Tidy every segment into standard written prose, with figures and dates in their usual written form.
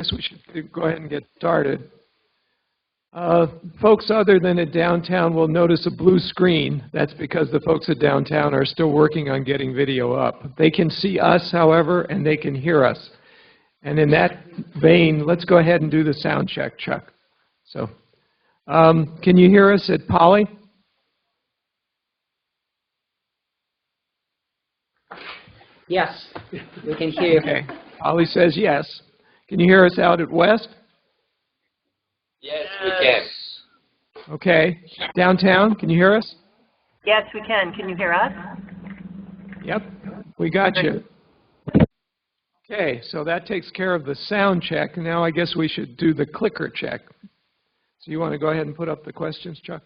guess we should go ahead and get started. Folks other than at downtown will notice a blue screen. That's because the folks at downtown are still working on getting video up. They can see us, however, and they can hear us. And in that vein, let's go ahead and do the sound check, Chuck. So, can you hear us at Poly? Yes, we can hear you. Okay. Poly says yes. Can you hear us out at West? Yes, we can. Okay. Downtown, can you hear us? Yes, we can. Can you hear us? Yep, we got you. Okay, so that takes care of the sound check. Now I guess we should do the clicker check. So you want to go ahead and put up the questions, Chuck?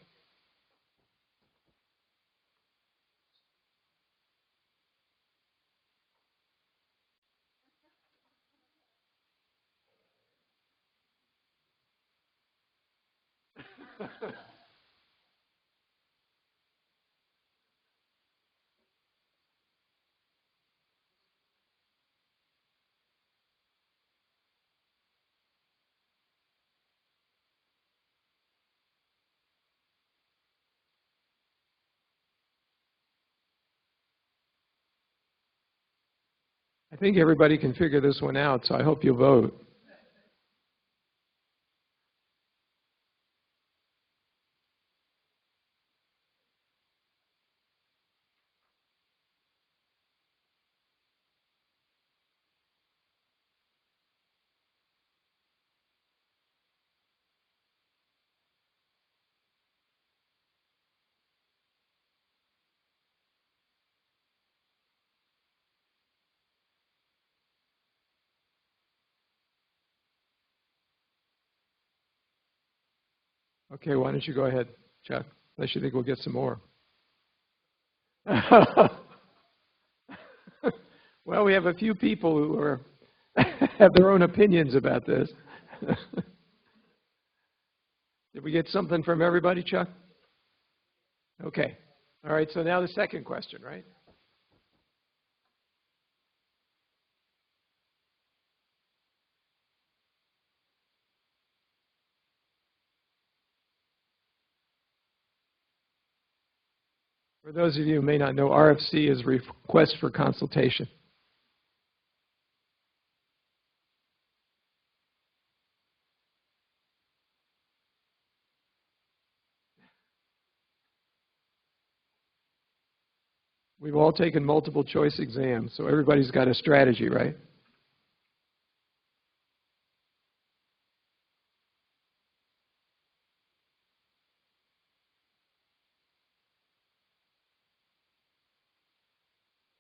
I think everybody can figure this one out, so I hope you vote. Okay, why don't you go ahead, Chuck, unless you think we'll get some more. Well, we have a few people who are have their own opinions about this. Did we get something from everybody, Chuck? Okay. All right, so now the second question, right? For those of you who may not know, RFC is request for consultation. We've all taken multiple choice exams, so everybody's got a strategy, right?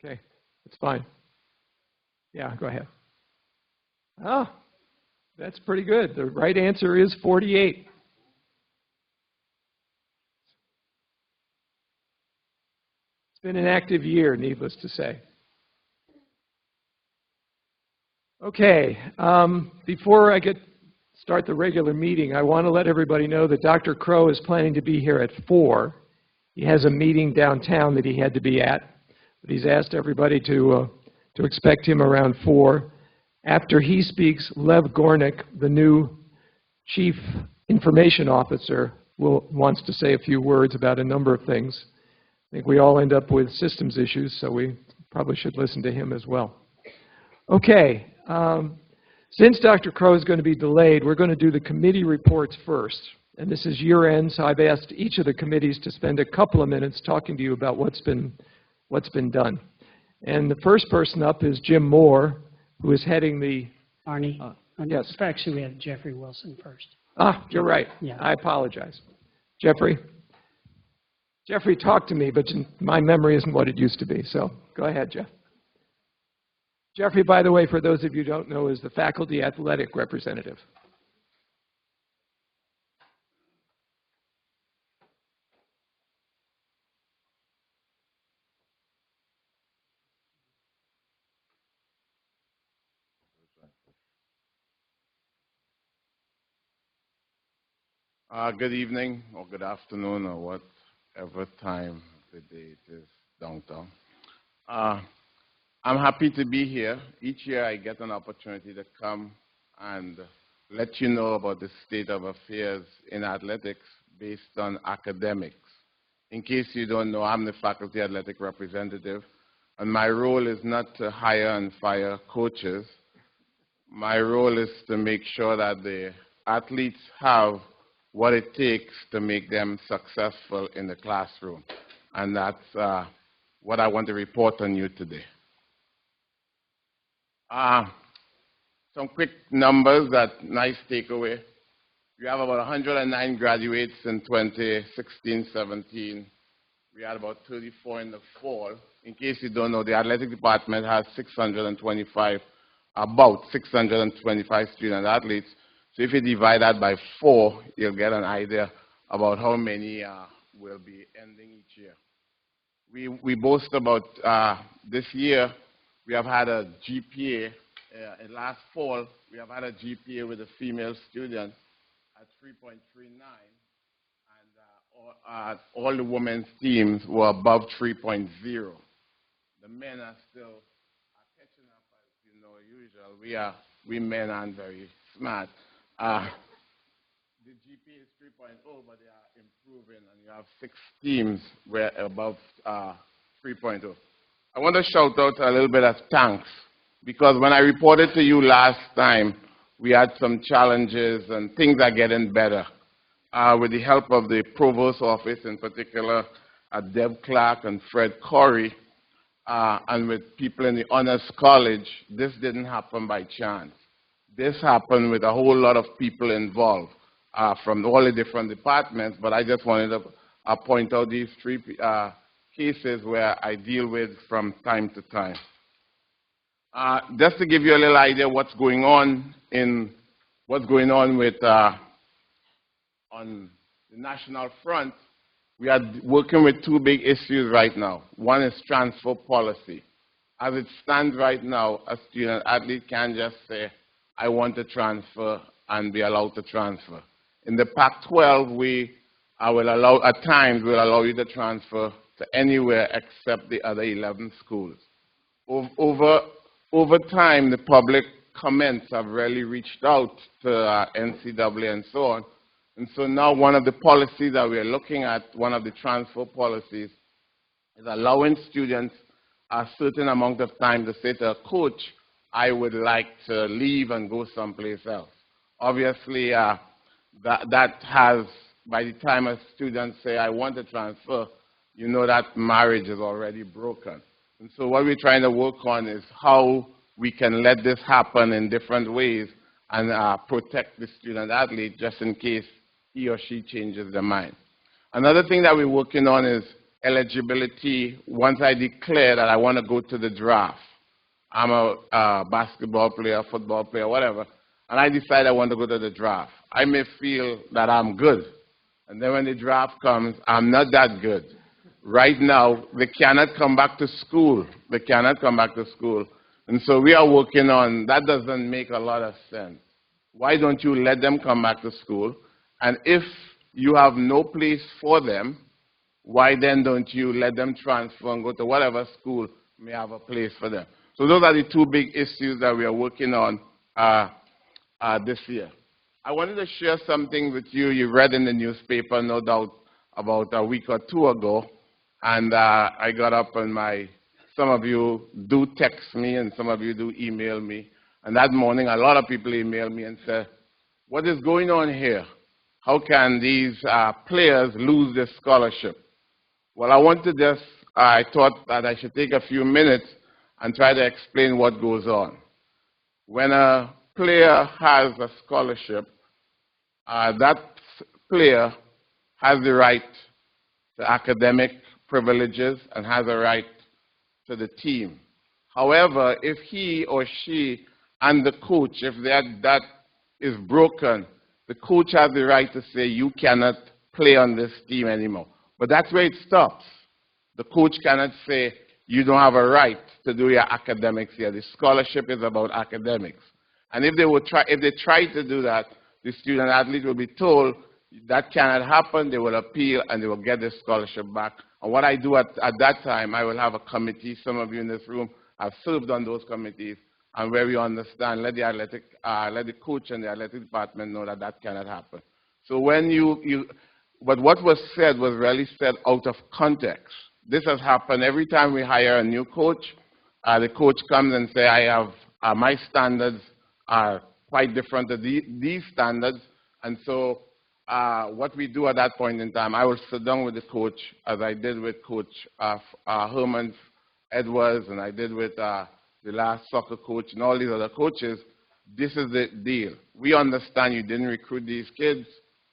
Okay, that's fine. Yeah, go ahead. Oh, that's pretty good. The right answer is 48. It's been an active year, needless to say. Okay, before I start the regular meeting, I want to let everybody know that Dr. Crow is planning to be here at 4. He has a meeting downtown that he had to be at, but he's asked everybody to expect him around 4. After he speaks, Lev Gornick, the new Chief Information Officer, wants to say a few words about a number of things. I think we all end up with systems issues, so we probably should listen to him as well. Okay, since Dr. Crow is going to be delayed, we're going to do the committee reports first. And this is year end, so I've asked each of the committees to spend a couple of minutes talking to you about what's been done. And the first person up is Jim Moore, who is heading the... Arnie? Yes. Actually, we have Jeffrey Wilson first. Ah, you're right. Yeah. I apologize. Jeffrey? Jeffrey talked to me, but my memory isn't what it used to be, so go ahead, Jeff. Jeffrey, by the way, for those of you who don't know, is the faculty athletic representative. Good evening, or good afternoon, or whatever time of the day it is downtown. I'm happy to be here. Each year I get an opportunity to come and let you know about the state of affairs in athletics based on academics. In case you don't know, I'm the faculty athletic representative, and my role is not to hire and fire coaches. My role is to make sure that the athletes have what it takes to make them successful in the classroom. And that's what I want to report on you today. Some quick numbers, that nice takeaway. We have about 109 graduates in 2016-17. We had about 34 in the fall. In case you don't know, the athletic department has about 625 student athletes. So if you divide that by 4, you'll get an idea about how many will be ending each year. We boast about this year, we have had a GPA. Last fall, we have had a GPA with a female student at 3.39, and all the women's teams were above 3.0. The men are still catching up, as you know, usual. We men aren't very smart. The GPA is 3.0, but they are improving, and you have 6 teams where above 3.0. I want to shout out a little bit of thanks, because when I reported to you last time, we had some challenges and things are getting better. With the help of the Provost's office, in particular, Deb Clark and Fred Corey, and with people in the Honors College, this didn't happen by chance. This happened with a whole lot of people involved from all the different departments, but I just wanted to point out these 3 cases where I deal with from time to time. Just to give you a little idea what's going on with on the national front, we are working with 2 big issues right now. One is transfer policy. As it stands right now, a student athlete can't just say, I want to transfer and be allowed to transfer. In the Pac-12, at times we'll allow you to transfer to anywhere except the other 11 schools. Over time, the public comments have really reached out to NCAA and so on. And so now one of the policies that we're looking at, one of the transfer policies, is allowing students a certain amount of time to say to a coach, I would like to leave and go someplace else. Obviously, that has, by the time a student say, I want to transfer, you know that marriage is already broken. And so what we're trying to work on is how we can let this happen in different ways and protect the student athlete just in case he or she changes their mind. Another thing that we're working on is eligibility. Once I declare that I want to go to the draft, I'm a basketball player, football player, whatever, and I decide I want to go to the draft. I may feel that I'm good, and then when the draft comes, I'm not that good. Right now, they cannot come back to school. They cannot come back to school. And so we are working on, that doesn't make a lot of sense. Why don't you let them come back to school? And if you have no place for them, why then don't you let them transfer and go to whatever school may have a place for them? So those are the 2 big issues that we are working on this year. I wanted to share something with you. You read in the newspaper, no doubt, about a week or 2 ago. And I got up and some of you do text me and some of you do email me. And that morning, a lot of people emailed me and said, what is going on here? How can these players lose their scholarship? Well, I thought that I should take a few minutes and try to explain what goes on. When a player has a scholarship, that player has the right to academic privileges and has a right to the team. However, if he or she and the coach, if that is broken, the coach has the right to say, you cannot play on this team anymore. But that's where it stops. The coach cannot say, you don't have a right to do your academics here. The scholarship is about academics. And if they try to do that, the student athlete will be told that cannot happen. They will appeal and they will get their scholarship back. And what I do at that time, I will have a committee. Some of you in this room have served on those committees. and where we understand, let the coach and the athletic department know that that cannot happen. So when but what was said was really said out of context. This has happened every time we hire a new coach. The coach comes and say, I have, my standards are quite different to these standards. And so what we do at that point in time, I will sit down with the coach, as I did with Coach Herman Edwards, and I did with the last soccer coach and all these other coaches. This is the deal. We understand you didn't recruit these kids.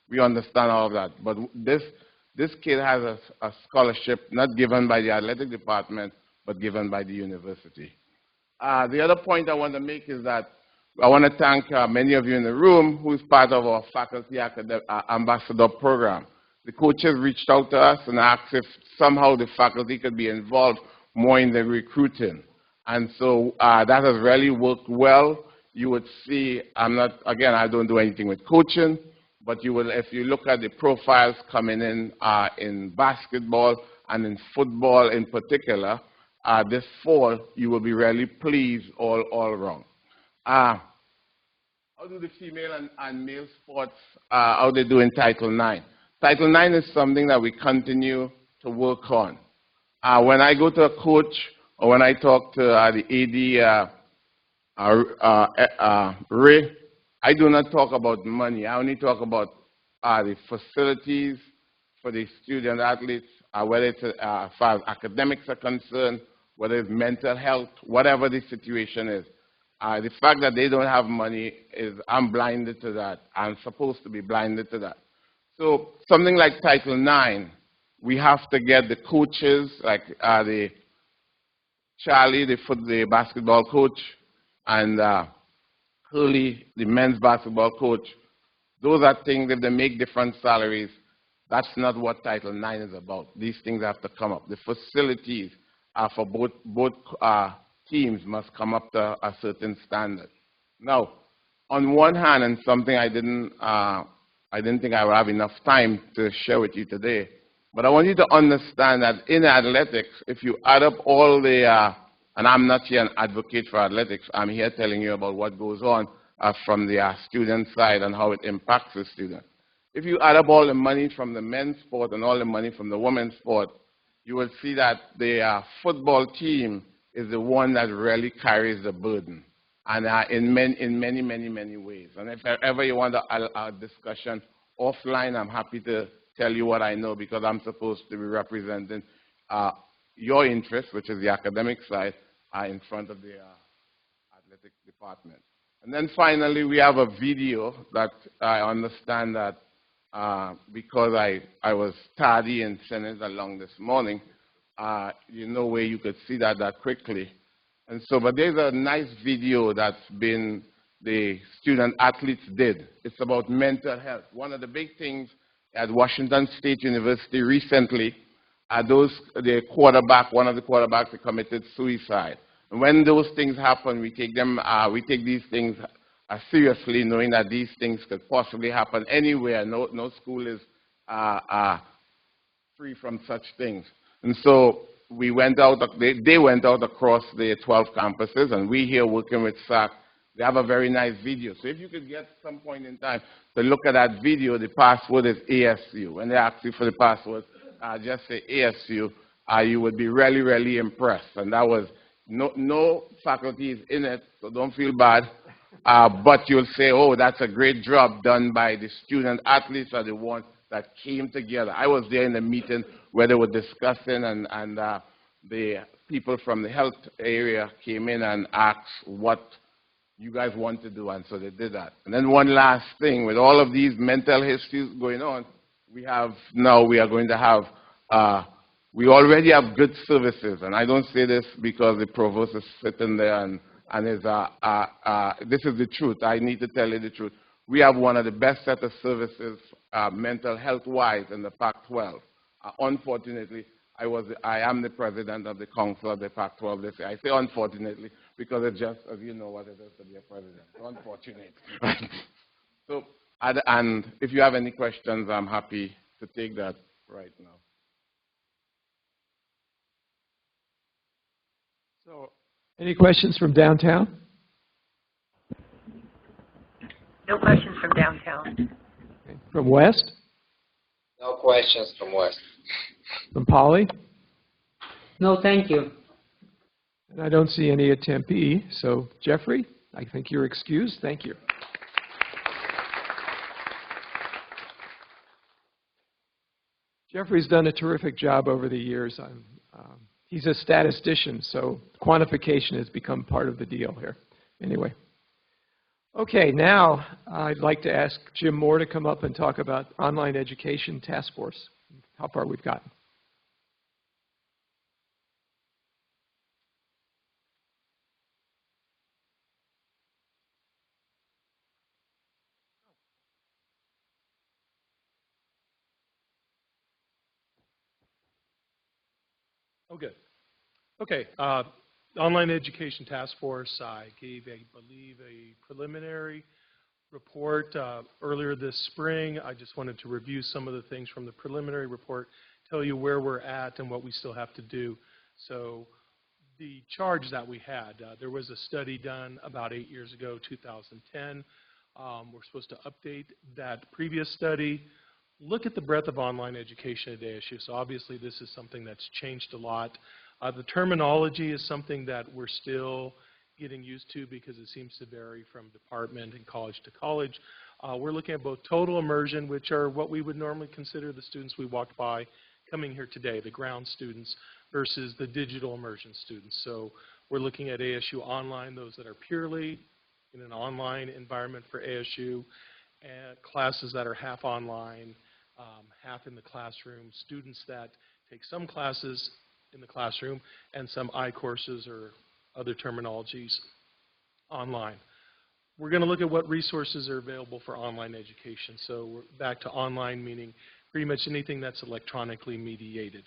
We understand all of that. But this kid has a scholarship not given by the athletic department, but given by the university. The other point I want to make is that I want to thank many of you in the room who's part of our faculty ambassador program. The coaches reached out to us and asked if somehow the faculty could be involved more in the recruiting. And so that has really worked well. You would see, again, I don't do anything with coaching, but you will, if you look at the profiles coming in basketball and in football in particular, this fall, you will be really pleased all around. How do the female and male sports, how they do in Title IX? Title IX is something that we continue to work on. When I go to a coach or when I talk to the AD, Ray, I do not talk about money. I only talk about the facilities for the student athletes, whether it's as far as academics are concerned, whether it's mental health, whatever the situation is. The fact that they don't have money is, I'm blinded to that. I'm supposed to be blinded to that. So something like Title IX, we have to get the coaches, like the Charlie, the basketball coach, and Hurley, the men's basketball coach. Those are things, if they make different salaries, that's not what Title IX is about. These things have to come up. The facilities for both teams must come up to a certain standard. Now, on one hand, and something I didn't think I would have enough time to share with you today, but I want you to understand that in athletics, if you add up all the, and I'm not here an advocate for athletics, I'm here telling you about what goes on from the student side and how it impacts the student. If you add up all the money from the men's sport and all the money from the women's sport, you will see that the football team is the one that really carries the burden, and in many ways. And if ever you want a discussion offline, I'm happy to tell you what I know, because I'm supposed to be representing your interests, which is the academic side, in front of the athletic department. And then finally, we have a video that I understand that because I was tardy in sending it along this morning, you know where you could see that quickly. And so, but there's a nice video that's been the student athletes did. It's about mental health. One of the big things at Washington State University recently, the quarterback, one of the quarterbacks committed suicide. And when those things happen, we take these things seriously, knowing that these things could possibly happen anywhere. No school is free from such things. And so we went out, they went out across the 12 campuses, and we here working with SAC, they have a very nice video. So if you could get some point in time to look at that video, the password is ASU. When they ask you for the password, just say ASU. You would be really impressed. And that was, no faculty is in it, so don't feel bad. But you'll say, oh, that's a great job done by the student athletes are the ones that came together. I was there in the meeting where they were discussing, and the people from the health area came in and asked what you guys want to do, and so they did that. And then one last thing, with all of these mental histories going on, we are going to have, we already have good services, and I don't say this because the provost is sitting there and is, this is the truth. I need to tell you the truth. We have one of the best set of services mental health-wise in the Pac-12. Unfortunately, I am the president of the council of the Pac-12 this year. I say unfortunately because it's just, as you know, what it is to be a president. So unfortunate. So, and if you have any questions, I'm happy to take that right now. So, any questions from downtown? No questions from downtown. Okay. From West? No questions from West. From Poly? No, thank you. And I don't see any at Tempe. So, Jeffrey, I think you're excused. Thank you. Jeffrey's done a terrific job over the years. He's a statistician, so quantification has become part of the deal here. Anyway. Okay, now I'd like to ask Jim Moore to come up and talk about Online Education Task Force, how far we've gotten. Oh, good. Okay. Online Education Task Force, I gave, I believe, a preliminary report earlier this spring. I just wanted to review some of the things from the preliminary report, tell you where we're at and what we still have to do. So the charge that we had, there was a study done about 8 years ago, 2010. We're supposed to update that previous study, look at the breadth of online education at ASU. So obviously this is something that's changed a lot. The terminology is something that we're still getting used to because it seems to vary from department and college to college. We're looking at both total immersion, which are what we would normally consider the students we walked by coming here today, the ground students, versus the digital immersion students. So we're looking at ASU Online, those that are purely in an online environment for ASU, and classes that are half online, half in the classroom, students that take some classes in the classroom and some I-courses or other terminologies online. We're going to look at what resources are available for online education. So we're back to online, meaning pretty much anything that's electronically mediated.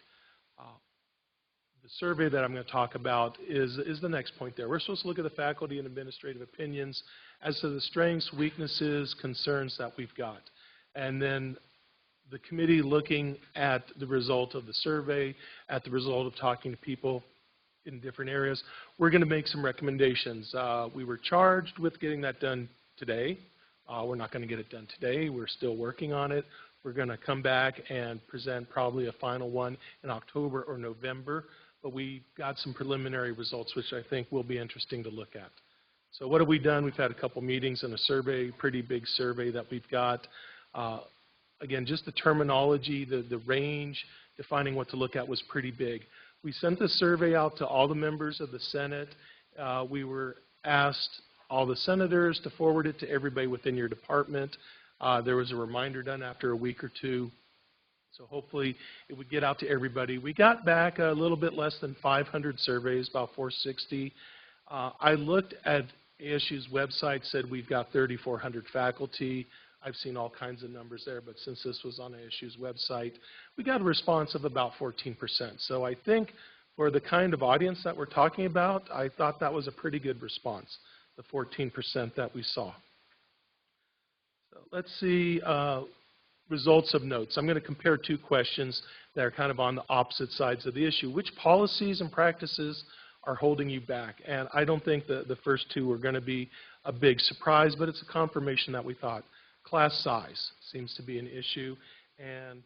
The survey that I'm going to talk about is the next point there. We're supposed to look at the faculty and administrative opinions as to the strengths, weaknesses, concerns that we've got. And then the committee looking at the result of the survey, at the result of talking to people in different areas. We're going to make some recommendations. We were charged with getting that done today. We're not going to get it done today. We're still working on it. We're going to come back and present probably a final one in October or November. But we got some preliminary results, which I think will be interesting to look at. So what have we done? We've had a couple meetings and a survey, pretty big survey that we've got. Again, just the terminology, the range, defining what to look at was pretty big. We sent the survey out to all the members of the Senate. We were asked, all the senators, to forward it to everybody within your department. There was a reminder done after a week or two. So hopefully it would get out to everybody. We got back a little bit less than 500 surveys, about 460. I looked at ASU's website, said we've got 3,400 faculty. I've seen all kinds of numbers there, but since this was on ASU's website, we got a response of about 14%. So I think for the kind of audience that we're talking about, I thought that was a pretty good response, the 14% that we saw. So let's see results of notes. I'm going to compare two questions that are kind of on the opposite sides of the issue. Which policies and practices are holding you back? And I don't think the first two are going to be a big surprise, but it's a confirmation that we thought. Class size seems to be an issue, and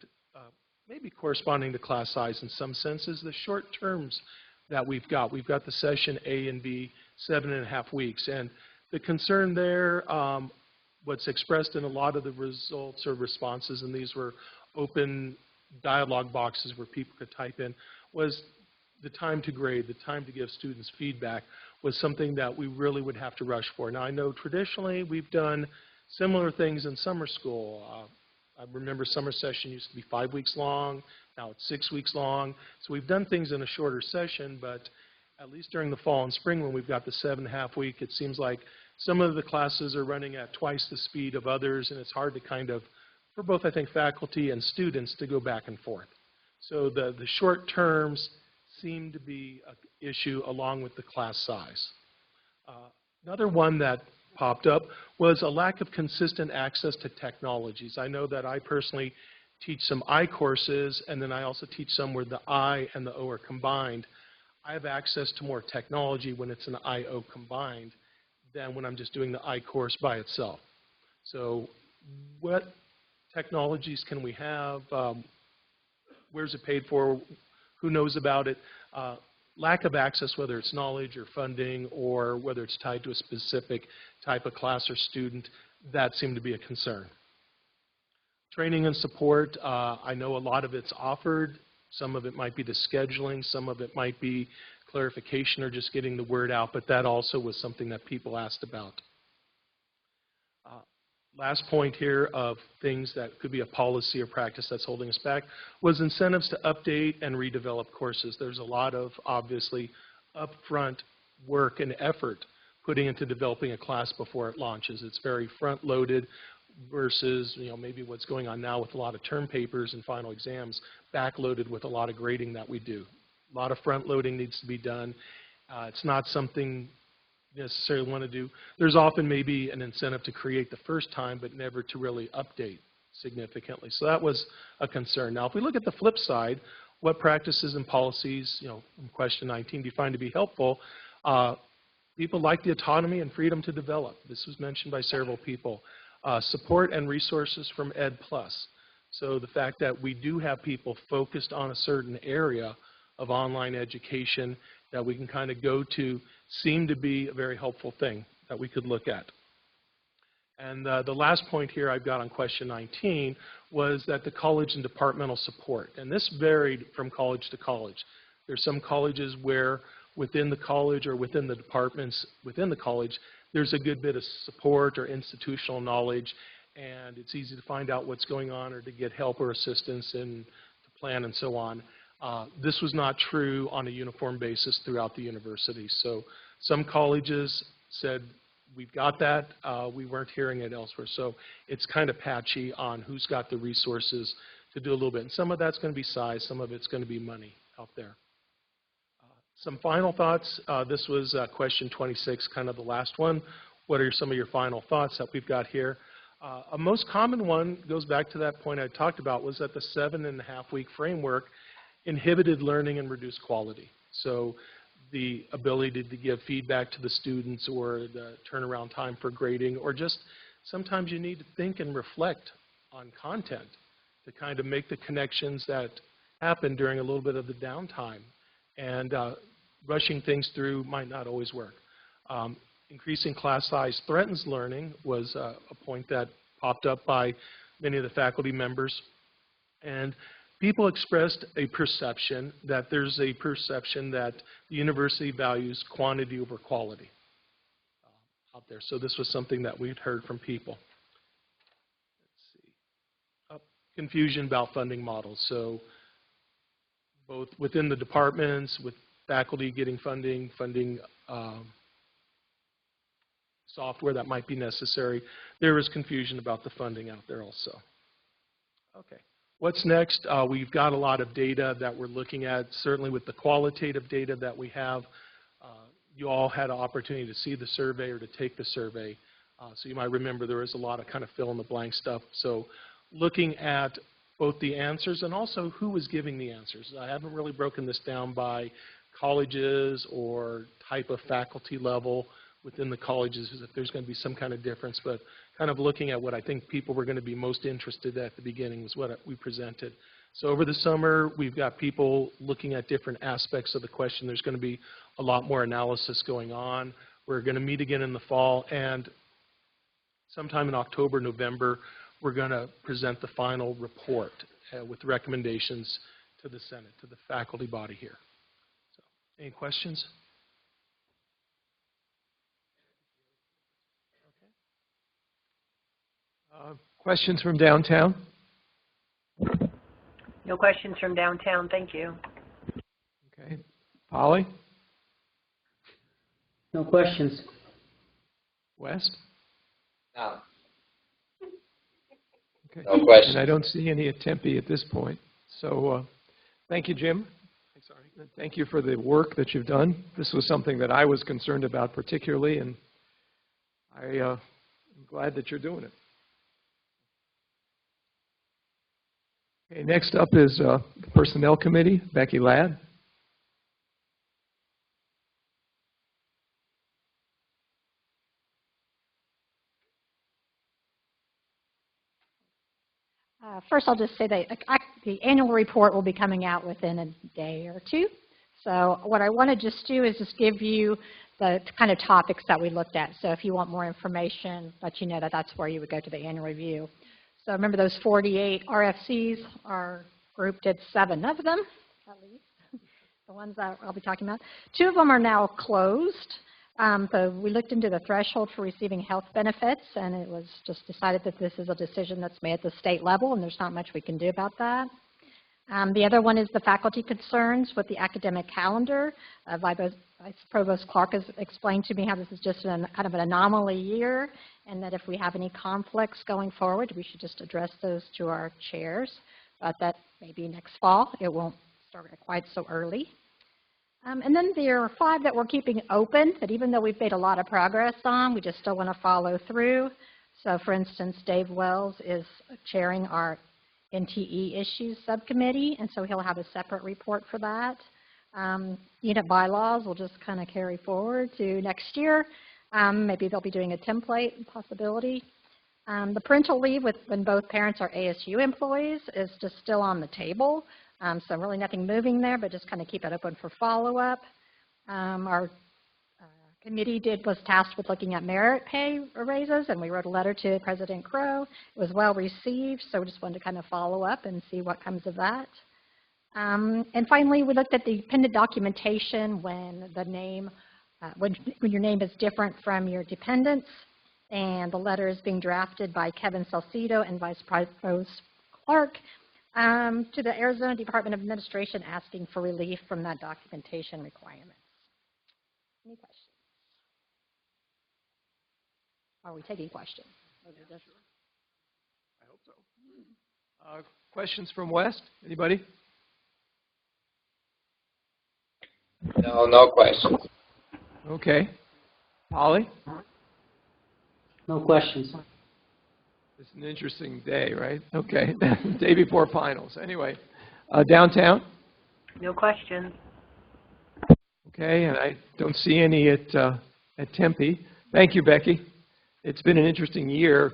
maybe corresponding to class size in some senses, the short terms that we've got. We've got the session A and B, 7.5 weeks, and the concern there, what's expressed in a lot of the results or responses, and these were open dialogue boxes where people could type in, was the time to grade, the time to give students feedback was something that we really would have to rush for. Now, I know traditionally we've done similar things in summer school. I remember summer session used to be 5 weeks long. Now it's 6 weeks long. So we've done things in a shorter session, but at least during the fall and spring when we've got the 7.5 week, it seems like some of the classes are running at twice the speed of others, and it's hard to kind of, for both I think faculty and students, to go back and forth. So the short terms seem to be an issue along with the class size. Another one that popped up was a lack of consistent access to technologies. I know that I personally teach some I courses, and then I also teach some where the I and the O are combined. I have access to more technology when it's an I-O combined than when I'm just doing the I course by itself. So what technologies can we have? Where's it paid for? Who knows about it? Lack of access, whether it's knowledge or funding or whether it's tied to a specific type of class or student, that seemed to be a concern. Training and support, I know a lot of it's offered. Some of it might be the scheduling. Some of it might be clarification or just getting the word out, but that also was something that people asked about. Last point here of things that could be a policy or practice that's holding us back was incentives to update and redevelop courses. There's a lot of, obviously, upfront work and effort putting into developing a class before it launches. It's very front-loaded versus, maybe what's going on now with a lot of term papers and final exams, back-loaded with a lot of grading that we do. A lot of front-loading needs to be done. It's not something necessarily want to do. There's often maybe an incentive to create the first time, but never to really update significantly. So that was a concern. Now, if we look at the flip side, what practices and policies, in question 19, do you find to be helpful? People like the autonomy and freedom to develop. This was mentioned by several people. Support and resources from Ed+. So the fact that we do have people focused on a certain area of online education that we can kind of go to seemed to be a very helpful thing that we could look at. And the last point here I've got on question 19 was that the college and departmental support. And this varied from college to college. There's some colleges where within the college or within the departments within the college, there's a good bit of support or institutional knowledge, and it's easy to find out what's going on or to get help or assistance and to plan and so on. This was not true on a uniform basis throughout the university. So some colleges said, we've got that. We weren't hearing it elsewhere. So it's kind of patchy on who's got the resources to do a little bit. And some of that's going to be size. Some of it's going to be money out there. Some final thoughts. This was question 26, kind of the last one. What are some of your final thoughts that we've got here? A most common one goes back to that point I talked about, was that the 7.5-week framework inhibited learning and reduced quality. So the ability to give feedback to the students or the turnaround time for grading, or just sometimes you need to think and reflect on content to kind of make the connections that happen during a little bit of the downtime. And rushing things through might not always work. Increasing class size threatens learning was a point that popped up by many of the faculty members. And people expressed a perception that there's a perception that the university values quantity over quality out there. So this was something that we'd heard from people. Let's see. Confusion about funding models. So both within the departments, with faculty getting funding software that might be necessary, there is confusion about the funding out there also. Okay. What's next? We've got a lot of data that we're looking at, certainly with the qualitative data that we have. You all had an opportunity to see the survey or to take the survey. So you might remember there is a lot of kind of fill-in-the-blank stuff. So looking at both the answers and also who was giving the answers. I haven't really broken this down by colleges or type of faculty level within the colleges, if there's going to be some kind of difference, but kind of looking at what I think people were going to be most interested at the beginning was what we presented. So over the summer, we've got people looking at different aspects of the question. There's going to be a lot more analysis going on. We're going to meet again in the fall, and sometime in October, November, we're going to present the final report with recommendations to the Senate, to the faculty body here. So, any questions? Questions from downtown? No questions from downtown, thank you. Okay. Polly? No questions. West? No. Okay. No questions. And I don't see any at Tempe at this point. So thank you, Jim. Thank you for the work that you've done. This was something that I was concerned about particularly, and I'm glad that you're doing it. Okay, next up is the Personnel Committee, Becky Ladd. First, I'll just say that the annual report will be coming out within a day or two. So what I want to just do is just give you the kind of topics that we looked at. So if you want more information, let you know that that's where you would go to the annual review. So remember those 48 RFCs, our group did 7 of them, at least, the ones that I'll be talking about. 2 of them are now closed. So we looked into the threshold for receiving health benefits, and it was just decided that this is a decision that's made at the state level, and there's not much we can do about that. The other one is the faculty concerns with the academic calendar. Vice Provost Clark has explained to me how this is just kind of an anomaly year, and that if we have any conflicts going forward, we should just address those to our chairs. But that maybe next fall. It won't start quite so early. And then there are 5 that we're keeping open, that even though we've made a lot of progress on, we just still want to follow through. So for instance, Dave Wells is chairing our NTE issues subcommittee, and so he'll have a separate report for that. Unit bylaws will just kind of carry forward to next year. Maybe they'll be doing a template possibility. The parental leave when both parents are ASU employees is just still on the table. So really nothing moving there, but just kind of keep it open for follow-up. Our committee was tasked with looking at merit pay raises, and we wrote a letter to President Crow. It was well received, so we just wanted to kind of follow up and see what comes of that. And finally, we looked at the dependent documentation when the name, when your name is different from your dependents, and the letter is being drafted by Kevin Salcido and Vice Provost Clark to the Arizona Department of Administration asking for relief from that documentation requirement. Any questions? Are we taking questions? I hope so. Questions from West? Anybody? No, no questions. Okay. Polly? No questions. It's an interesting day, right? Okay. Day before finals. Anyway, downtown? No questions. Okay, and I don't see any at Tempe. Thank you, Becky. It's been an interesting year.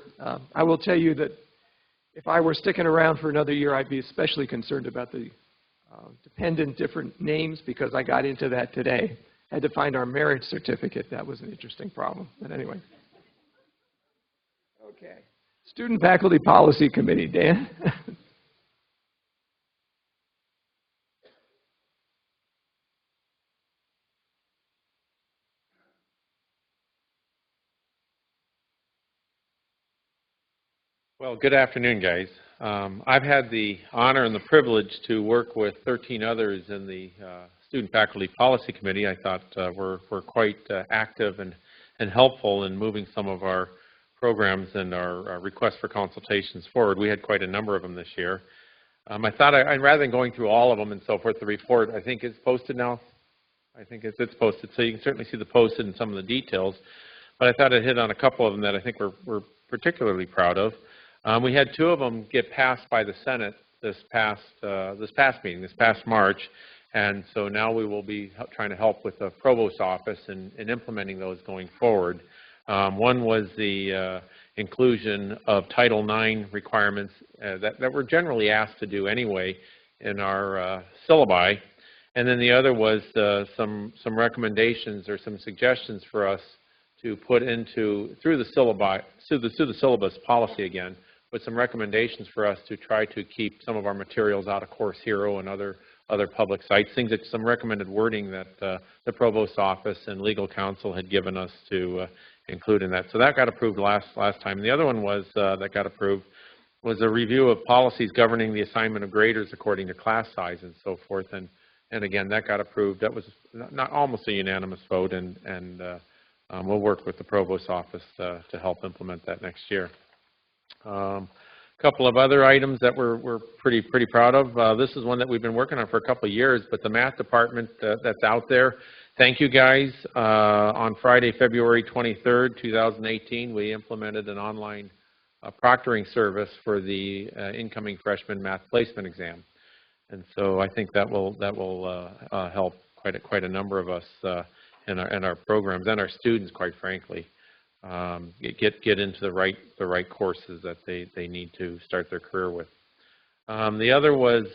I will tell you that if I were sticking around for another year, I'd be especially concerned about the dependent different names, because I got into that today. Had to find our marriage certificate. That was an interesting problem. But anyway. Okay. Student Faculty Policy Committee, Dan? Well, good afternoon, guys. I've had the honor and the privilege to work with 13 others in the Student Faculty Policy Committee. I thought we're quite active and helpful in moving some of our programs and our requests for consultations forward. We had quite a number of them this year. I thought rather than going through all of them and so forth, the report, I think, is posted now. I think it's posted, so you can certainly see the posted and some of the details. But I thought I'd hit on a couple of them that I think we're particularly proud of. We had 2 of them get passed by the Senate this past March, and so now we will be trying to help with the Provost's office in implementing those going forward. One was the inclusion of Title IX requirements that we're generally asked to do anyway in our syllabi, and then the other was some recommendations or some suggestions for us to put into through the syllabus policy again, with some recommendations for us to try to keep some of our materials out of Course Hero and other public sites, some recommended wording that the Provost's office and legal counsel had given us to include in that. So that got approved last time. The other one was that got approved was a review of policies governing the assignment of graders according to class size and so forth. And again, that got approved. That was not almost a unanimous vote, and we'll work with the Provost's office to help implement that next year. A couple of other items that we're pretty proud of. This is one that we've been working on for a couple of years, but the math department that's out there, thank you guys. On Friday, February 23rd, 2018, we implemented an online proctoring service for the incoming freshman math placement exam. And so I think that will help quite a number of us in our programs and our students, quite frankly. get into the right courses that they need to start their career with. The other was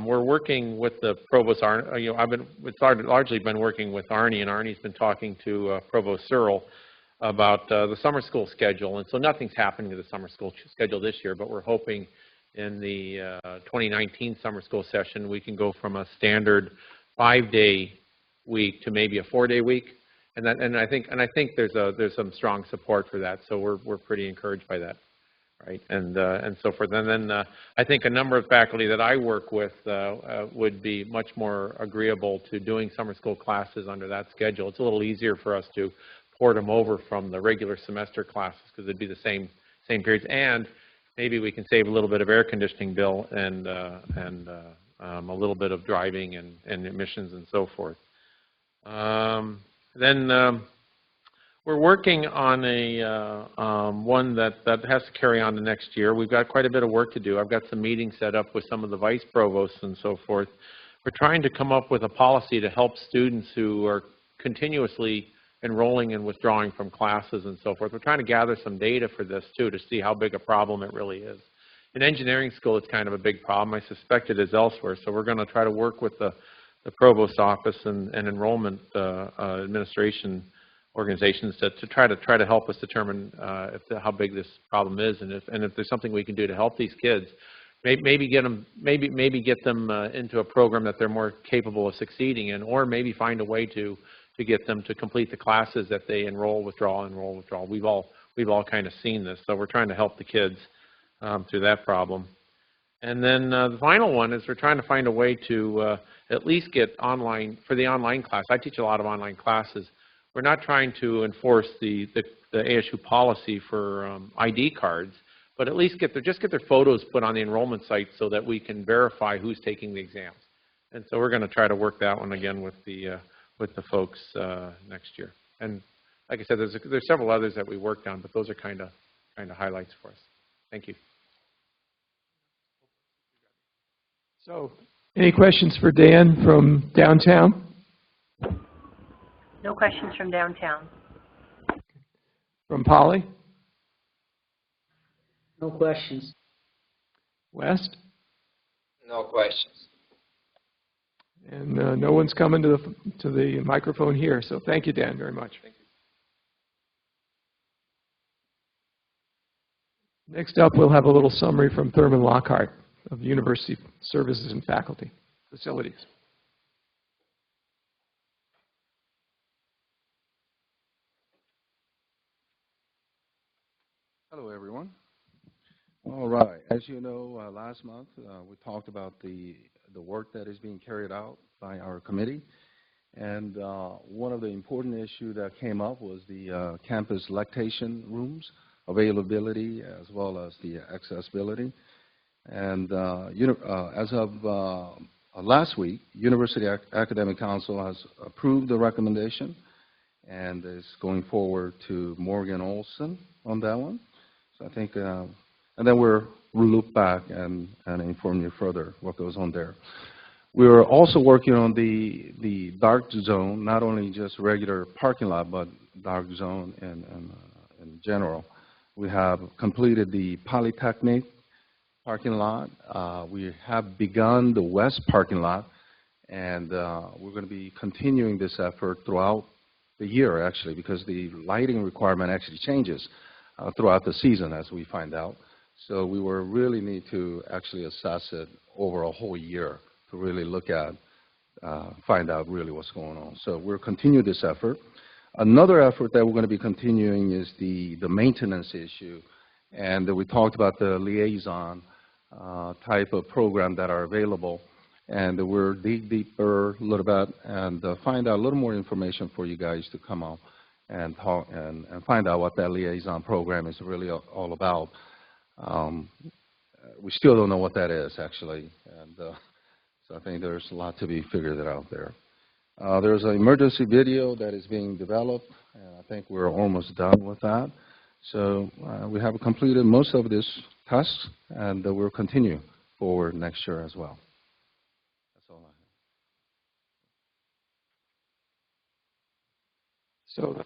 we're working with the Provost. It's largely been working with Arnie, and Arnie's been talking to Provost Searle about the summer school schedule. And so nothing's happening to the summer school schedule this year, but we're hoping in the 2019 summer school session we can go from a standard 5-day week to maybe a 4-day week. And I think there's some strong support for that. So we're pretty encouraged by that. Right, and so forth. And then I think a number of faculty that I work with would be much more agreeable to doing summer school classes under that schedule. It's a little easier for us to port them over from the regular semester classes because it'd be the same periods, and maybe we can save a little bit of air conditioning bill and a little bit of driving and emissions and so forth. We're working on a one that has to carry on the next year. We've got quite a bit of work to do. I've got some meetings set up with some of the vice provosts and so forth. We're trying to come up with a policy to help students who are continuously enrolling and withdrawing from classes and so forth. We're trying to gather some data for this too to see how big a problem it really is. In engineering school, it's kind of a big problem. I suspect it is elsewhere. So we're going to try to work with the provost office and enrollment administration organizations to try to help us determine how big this problem is, and if there's something we can do to help these kids, maybe get them into a program that they're more capable of succeeding in, or maybe find a way to get them to complete the classes that they enroll, withdraw. We've all kind of seen this, so we're trying to help the kids through that problem. And then the final one is we're trying to find a way to at least get online for the online class. I teach a lot of online classes. We're not trying to enforce the ASU policy for ID cards, but at least get their photos put on the enrollment site so that we can verify who's taking the exams. And so we're going to try to work that one again with the folks next year. And like I said, there's several others that we worked on, but those are kind of highlights for us. Thank you. So, any questions for Dan from downtown? No questions from downtown. From Polly? No questions. West? No questions. And no one's coming to the microphone here. So thank you, Dan, very much. Thank you. Next up, we'll have a little summary from Thurman Lockhart of University Services and Faculty Facilities. Hello, everyone. All right. As you know, last month we talked about the work that is being carried out by our committee, and one of the important issues that came up was the campus lactation rooms availability as well as the accessibility. And as of last week, University Academic Council has approved the recommendation and is going forward to Morgan Olson on that one. So I think, and then we'll loop back and inform you further what goes on there. We are also working on the dark zone, not only just regular parking lot, but dark zone in general. We have completed the Polytechnic parking lot. We have begun the west parking lot, and we're going to be continuing this effort throughout the year, actually, because the lighting requirement actually changes throughout the season, as we find out. So we will really need to actually assess it over a whole year to really look at, find out really what's going on. So we'll continue this effort. Another effort that we're going to be continuing is the maintenance issue. And we talked about the liaison type of program that are available. And we'll dig deeper a little bit and find out a little more information for you guys to come out and talk and find out what that liaison program is really all about. We still don't know what that is, actually. And so I think there's a lot to be figured out there. There's an emergency video that is being developed, and I think we're almost done with that. So we have completed most of this test, and we'll continue forward next year as well. That's all I have. So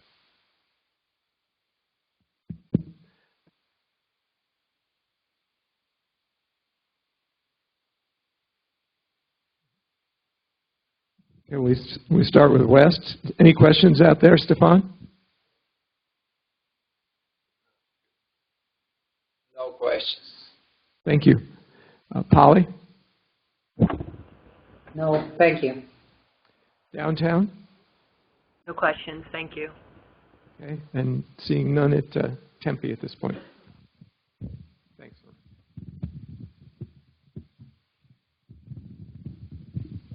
Can we start with West? Any questions out there, Stefan? No questions. Thank you. Polly? No, thank you. Downtown? No questions. Thank you. Okay, and seeing none at Tempe at this point. Thanks.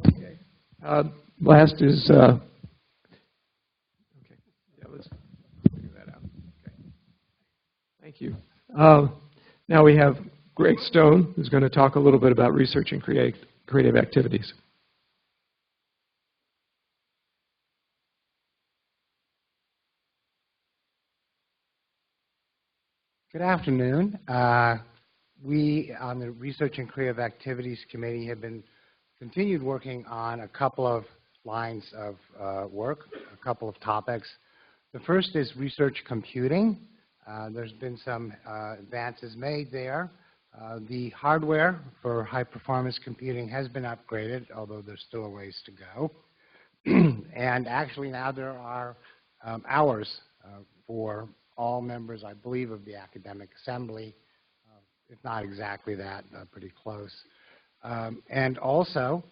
Okay. Last is, okay, yeah, let's figure that out. Okay. Thank you. Now we have Greg Stone, who's going to talk a little bit about research and creative activities. Good afternoon. We on the Research and Creative Activities Committee have been continued working on a couple of lines of work, a couple of topics. The first is research computing. There's been some advances made there. The hardware for high-performance computing has been upgraded, although there's still a ways to go. And actually now there are hours for all members, I believe, of the Academic Assembly, if not exactly that, pretty close. And also,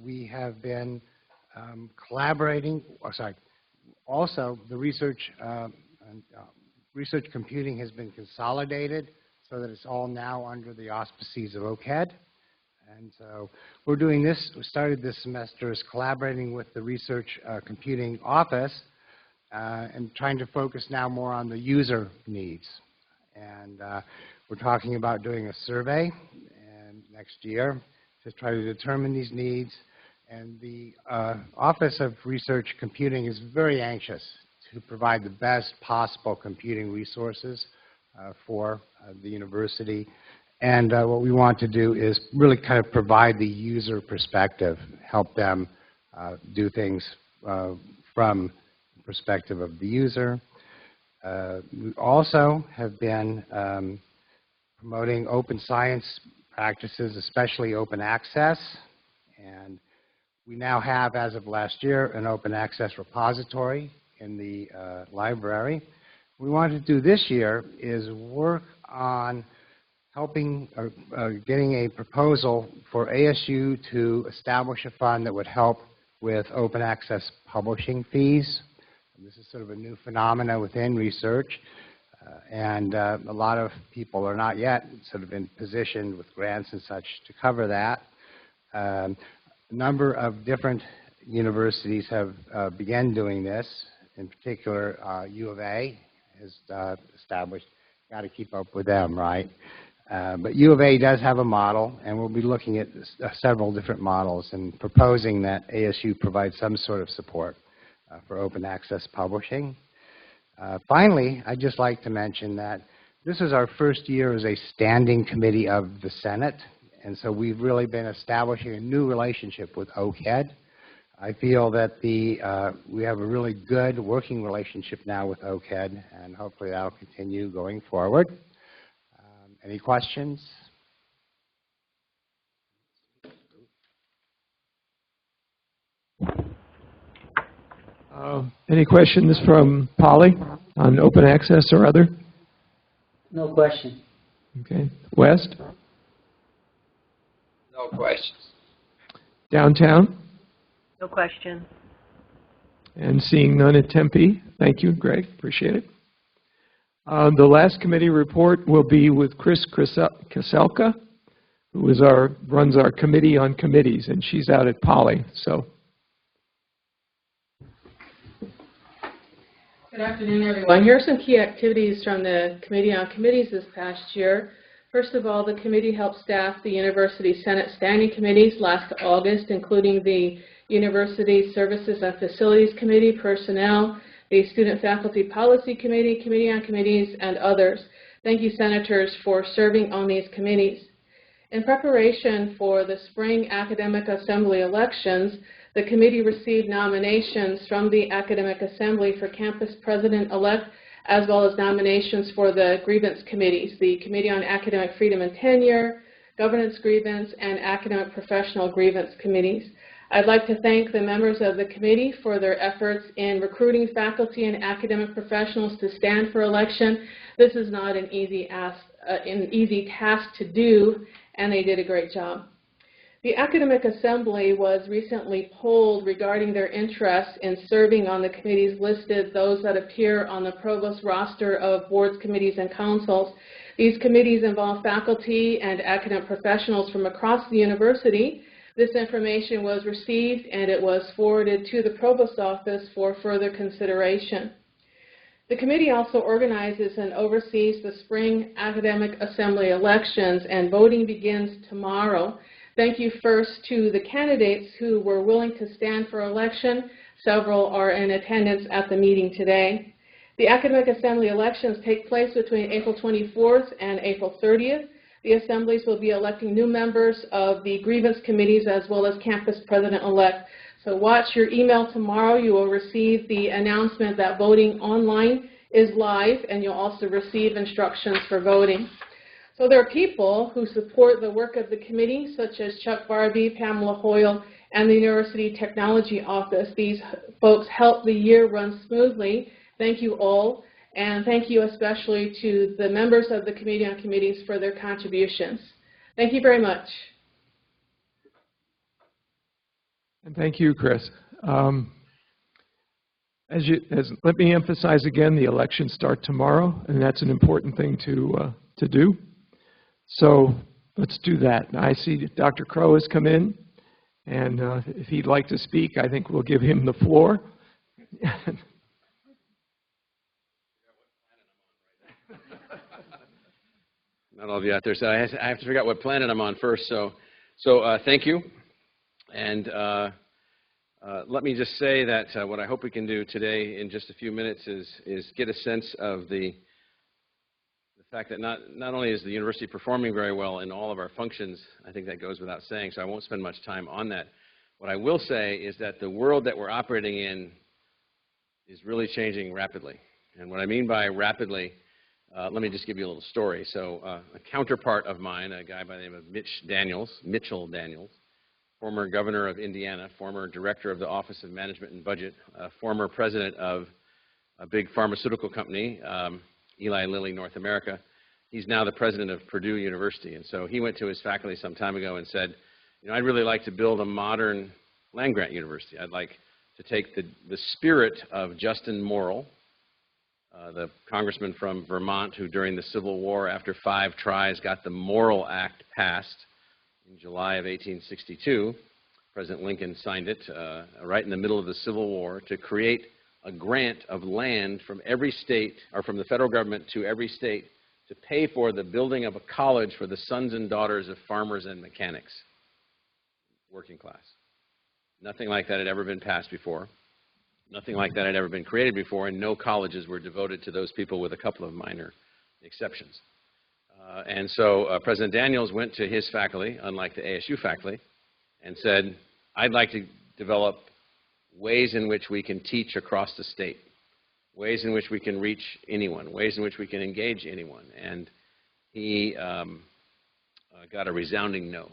we have been collaborating, also the research computing has been consolidated so that it's all now under the auspices of OCAD. And so we're doing this, we started this semester as collaborating with the Research Computing Office and trying to focus now more on the user needs. And we're talking about doing a survey next year to try to determine these needs. And the Office of Research Computing is very anxious to provide the best possible computing resources for the university. And what we want to do is really kind of provide the user perspective, help them do things from the perspective of the user. We also have been promoting open science practices, especially open access. And we now have, as of last year, an open access repository in the library. What we want to do this year is work on helping, getting a proposal for ASU to establish a fund that would help with open access publishing fees. And this is sort of a new phenomena within research, and a lot of people are not yet sort of in position with grants and such to cover that. A number of different universities have begun doing this. In particular, U of A has established, got to keep up with them, right? But U of A does have a model, and we'll be looking at several different models and proposing that ASU provide some sort of support for open access publishing. Finally, I'd just like to mention that this is our first year as a standing committee of the Senate, and so we've really been establishing a new relationship with OCAD. I feel that we have a really good working relationship now with OCAD, and hopefully that will continue going forward. Any questions? Any questions from Polly on open access or other? No question. Okay. West? No questions. Downtown? No questions. And seeing none at Tempe. Thank you, Greg. Appreciate it. The last committee report will be with Chris Kaselka, who is runs our committee on committees, and she's out at Poly. So. Good afternoon, everyone. Here are some key activities from the Committee on Committees this past year. First of all, the committee helped staff the University Senate Standing Committees last August, including the University Services and Facilities Committee, Personnel, the Student Faculty Policy Committee, Committee on Committees, and others. Thank you, Senators, for serving on these committees. In preparation for the spring Academic Assembly elections, the committee received nominations from the Academic Assembly for Campus President-elect, as well as nominations for the grievance committees, the Committee on Academic Freedom and Tenure, Governance Grievance, and Academic Professional Grievance Committees. I'd like to thank the members of the committee for their efforts in recruiting faculty and academic professionals to stand for election. This is not an easy task to do, and they did a great job. The Academic Assembly was recently polled regarding their interest in serving on the committees listed, those that appear on the provost roster of boards, committees, and councils. These committees involve faculty and academic professionals from across the university. This information was received and it was forwarded to the Provost's office for further consideration. The committee also organizes and oversees the spring Academic Assembly elections, and voting begins tomorrow. Thank you first to the candidates who were willing to stand for election. Several are in attendance at the meeting today. The Academic Assembly elections take place between April 24th and April 30th. The assemblies will be electing new members of the grievance committees as well as campus president-elect. So watch your email tomorrow. You will receive the announcement that voting online is live, and you'll also receive instructions for voting. So there are people who support the work of the committee, such as Chuck Barbie, Pamela Hoyle, and the University Technology Office. These folks help the year run smoothly. Thank you all, and thank you especially to the members of the Committee on Committees for their contributions. Thank you very much. And thank you, Chris. Let me emphasize again, the elections start tomorrow, and that's an important thing to do. So let's do that. I see Dr. Crow has come in, and if he'd like to speak, I think we'll give him the floor. Not all of you out there, so I have to figure out what planet I'm on first. So thank you, and let me just say that what I hope we can do today in just a few minutes is get a sense of the fact that not only is the university performing very well in all of our functions, I think that goes without saying, so I won't spend much time on that. What I will say is that the world that we're operating in is really changing rapidly. And what I mean by rapidly, let me just give you a little story. So a counterpart of mine, a guy by the name of Mitchell Daniels, former governor of Indiana, former director of the Office of Management and Budget, former president of a big pharmaceutical company, Eli Lilly North America. He's now the president of Purdue University. And so he went to his faculty some time ago and said, you know, I'd really like to build a modern land-grant university. I'd like to take the spirit of Justin Morrill, the congressman from Vermont who during the Civil War, after 5 tries, got the Morrill Act passed in July of 1862. President Lincoln signed it right in the middle of the Civil War to create a grant of land from every state, or from the federal government to every state, to pay for the building of a college for the sons and daughters of farmers and mechanics, working class. Nothing like that had ever been passed before. Nothing like that had ever been created before, and no colleges were devoted to those people with a couple of minor exceptions. And so President Daniels went to his faculty, unlike the ASU faculty, and said, I'd like to develop ways in which we can teach across the state, ways in which we can reach anyone, ways in which we can engage anyone. And he got a resounding no.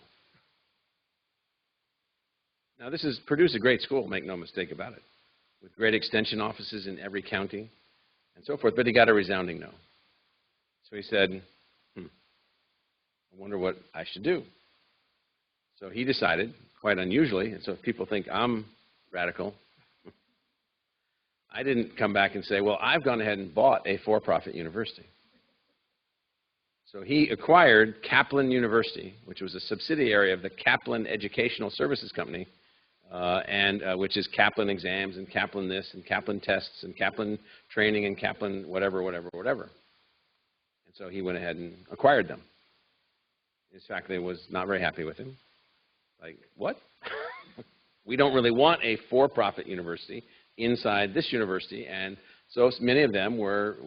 Now, Purdue's a great school, make no mistake about it, with great extension offices in every county and so forth, but he got a resounding no. So he said, I wonder what I should do. So he decided, quite unusually, and so if people think I'm radical, I didn't come back and say, well, I've gone ahead and bought a for-profit university. So he acquired Kaplan University, which was a subsidiary of the Kaplan Educational Services Company, which is Kaplan exams and Kaplan this and Kaplan tests and Kaplan training and Kaplan whatever. And so he went ahead and acquired them. His faculty was not very happy with him. Like, what? We don't really want a for-profit university inside this university, and so many of them were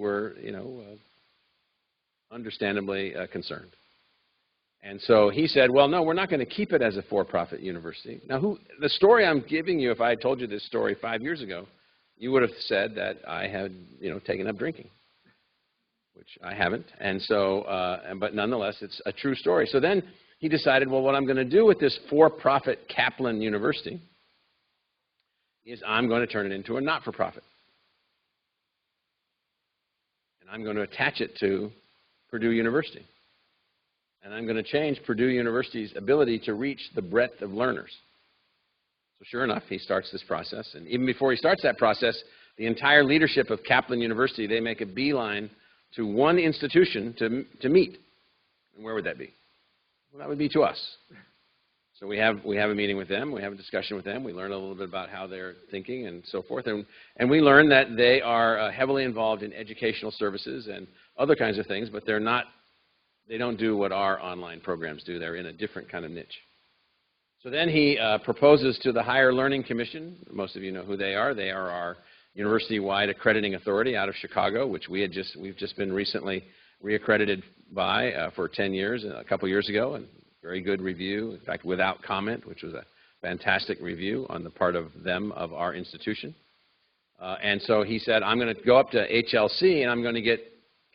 understandably concerned. And so he said, well, no, we're not going to keep it as a for-profit university. Now, the story I'm giving you, if I had told you this story 5 years ago, you would have said that I had, taken up drinking, which I haven't. And so, but nonetheless, it's a true story. So then he decided, well, what I'm going to do with this for-profit Kaplan University is I'm going to turn it into a not-for-profit. And I'm going to attach it to Purdue University. And I'm going to change Purdue University's ability to reach the breadth of learners. So sure enough, he starts this process. And even before he starts that process, the entire leadership of Kaplan University, they make a beeline to one institution to meet. And where would that be? Well, that would be to us. So we have a meeting with them. We have a discussion with them. We learn a little bit about how they're thinking and so forth. And we learn that they are heavily involved in educational services and other kinds of things, but they don't do what our online programs do. They're in a different kind of niche. So then he proposes to the Higher Learning Commission. Most of you know who they are. They are our university-wide accrediting authority out of Chicago, which we've just been recently reaccredited by for 10 years, a couple years ago, and very good review, in fact, without comment, which was a fantastic review on the part of them, of our institution. And so he said, I'm going to go up to HLC and I'm going to get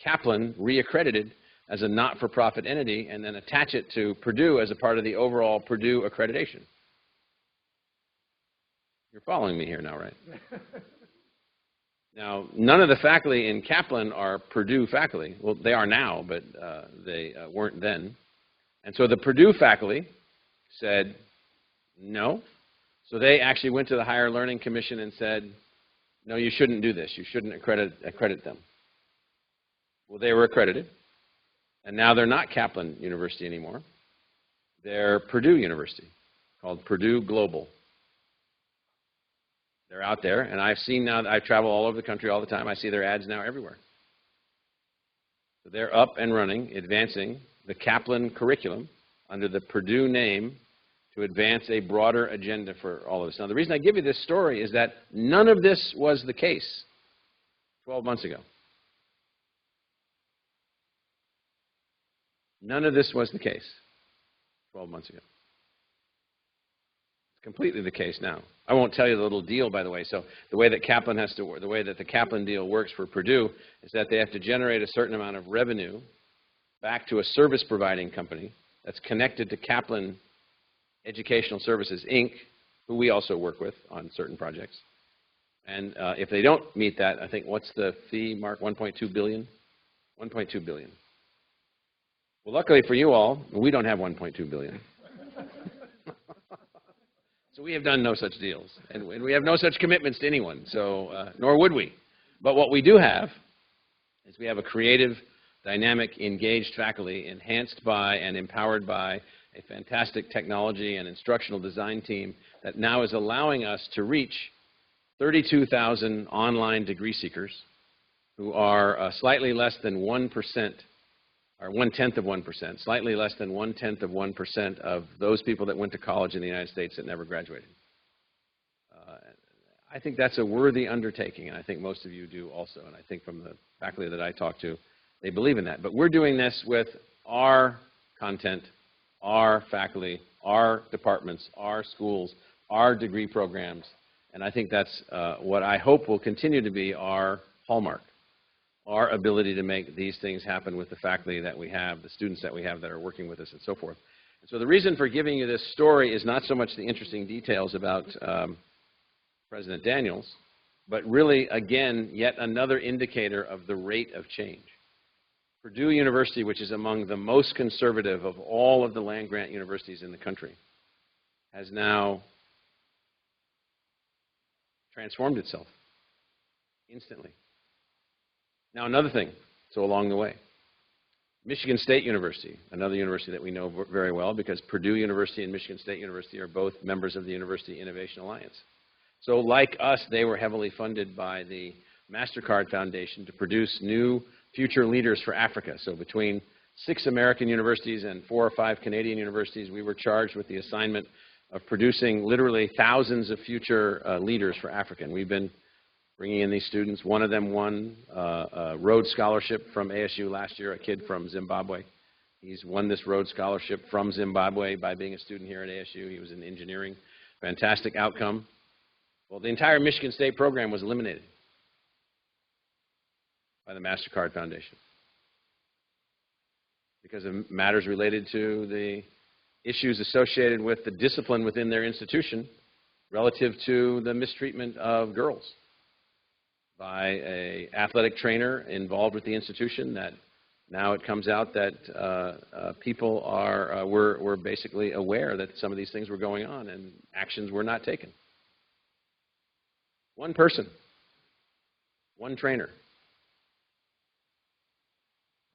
Kaplan reaccredited as a not-for-profit entity and then attach it to Purdue as a part of the overall Purdue accreditation. You're following me here now, right? Now, none of the faculty in Kaplan are Purdue faculty. Well, they are now, but they weren't then. And so the Purdue faculty said no. So they actually went to the Higher Learning Commission and said, no, you shouldn't do this. You shouldn't accredit them. Well, they were accredited. And now they're not Kaplan University anymore. They're Purdue University, called Purdue Global. They're out there, and I've seen now, I travel all over the country all the time. I see their ads now everywhere. So they're up and running, advancing the Kaplan curriculum under the Purdue name to advance a broader agenda for all of us. Now, the reason I give you this story is that none of this was the case 12 months ago. None of this was the case 12 months ago. It's completely the case now. I won't tell you the little deal, by the way. So the way that Kaplan has to work, the way that the Kaplan deal works for Purdue is that they have to generate a certain amount of revenue back to a service providing company that's connected to Kaplan Educational Services, Inc., who we also work with on certain projects. And if they don't meet that, I think, what's the fee, Mark? $1.2 billion? $1.2 billion. Well, luckily for you all, we don't have $1.2 billion. So we have done no such deals. And we have no such commitments to anyone, so nor would we. But what we do have is we have a creative, dynamic, engaged faculty enhanced by and empowered by a fantastic technology and instructional design team that now is allowing us to reach 32,000 online degree seekers who are slightly less than 1%, or 1/10 of 1%, slightly less than 1/10 of 1% of those people that went to college in the United States that never graduated. I think that's a worthy undertaking, and I think most of you do also, and I think from the faculty that I talk to, they believe in that. But we're doing this with our content, our faculty, our departments, our schools, our degree programs, and I think that's what I hope will continue to be our hallmark. Our ability to make these things happen with the faculty that we have, the students that we have that are working with us, and so forth. And so the reason for giving you this story is not so much the interesting details about President Daniels, but really, again, yet another indicator of the rate of change. Purdue University, which is among the most conservative of all of the land-grant universities in the country, has now transformed itself instantly. Now, another thing, so along the way, Michigan State University, another university that we know very well because Purdue University and Michigan State University are both members of the University Innovation Alliance. So like us, they were heavily funded by the MasterCard Foundation to produce new future leaders for Africa. So between 6 American universities and 4 or 5 Canadian universities, we were charged with the assignment of producing literally thousands of future leaders for Africa. And we've been bringing in these students. One of them won a Rhodes Scholarship from ASU last year, a kid from Zimbabwe. He's won this Rhodes Scholarship from Zimbabwe by being a student here at ASU. He was in engineering. Fantastic outcome. Well, the entire Michigan State program was eliminated by the MasterCard Foundation because of matters related to the issues associated with the discipline within their institution relative to the mistreatment of girls by an athletic trainer involved with the institution. That now it comes out that people were basically aware that some of these things were going on and actions were not taken. One person, one trainer.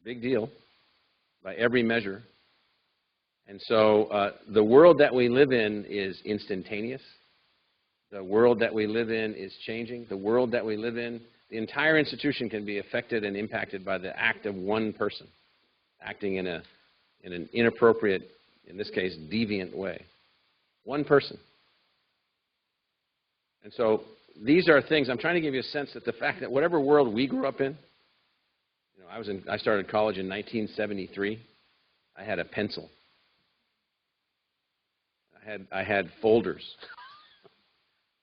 Big deal by every measure. And so the world that we live in is instantaneous. The world that we live in is changing. The world that we live in, the entire institution can be affected and impacted by the act of one person acting in an inappropriate, in this case, deviant way. One person. And so these are things, I'm trying to give you a sense that the fact that whatever world we grew up in, you know, I started college in 1973. I had a pencil. I had folders.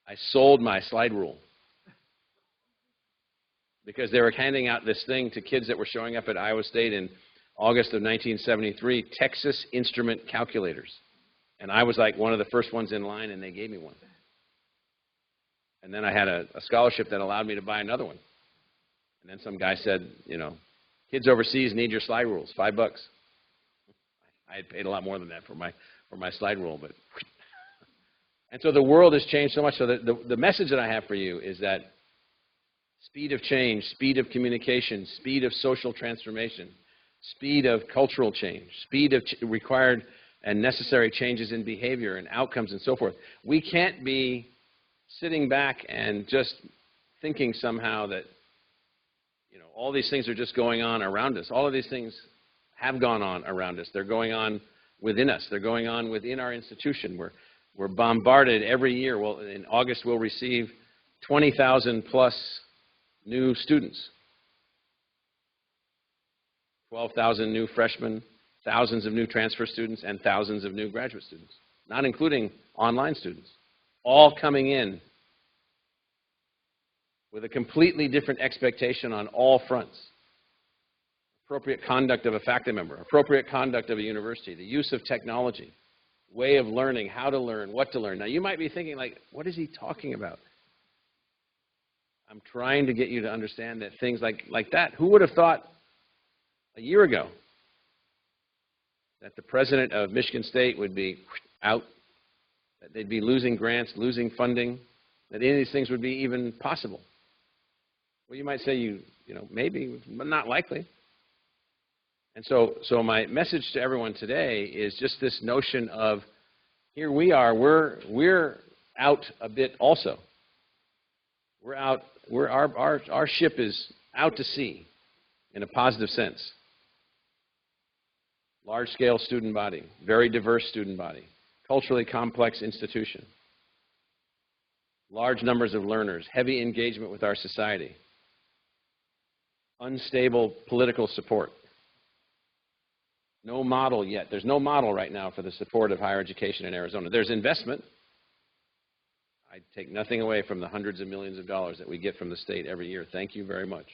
I sold my slide rule because they were handing out this thing to kids that were showing up at Iowa State in August of 1973, Texas Instrument calculators. And I was like one of the first ones in line, and they gave me one. And then I had a scholarship that allowed me to buy another one. And then some guy said, you know, kids overseas need your slide rules, $5. I had paid a lot more than that for my slide rule, but. And so the world has changed so much. So the message that I have for you is that speed of change, speed of communication, speed of social transformation, speed of cultural change, speed of required and necessary changes in behavior and outcomes and so forth. We can't be sitting back and just thinking somehow that, you know, all these things are just going on around us. All of these things have gone on around us. They're going on within us. They're going on within our institution. We're bombarded every year. Well, in August, we'll receive 20,000 plus new students. 12,000 new freshmen, thousands of new transfer students, and thousands of new graduate students, not including online students, all coming in with a completely different expectation on all fronts. Appropriate conduct of a faculty member, appropriate conduct of a university, the use of technology, way of learning, how to learn, what to learn. Now, you might be thinking, like, what is he talking about? I'm trying to get you to understand that things like that, who would have thought a year ago that the president of Michigan State would be out, that they'd be losing grants, losing funding, that any of these things would be even possible? Well, you might say, you know, maybe, but not likely. And so my message to everyone today is just this notion of, here we are, we're out a bit also. We're out, our ship is out to sea in a positive sense. Large-scale student body, very diverse student body, culturally complex institution, large numbers of learners, heavy engagement with our society, unstable political support. No model yet. There's no model right now for the support of higher education in Arizona. There's investment. I take nothing away from the hundreds of millions of dollars that we get from the state every year. Thank you very much.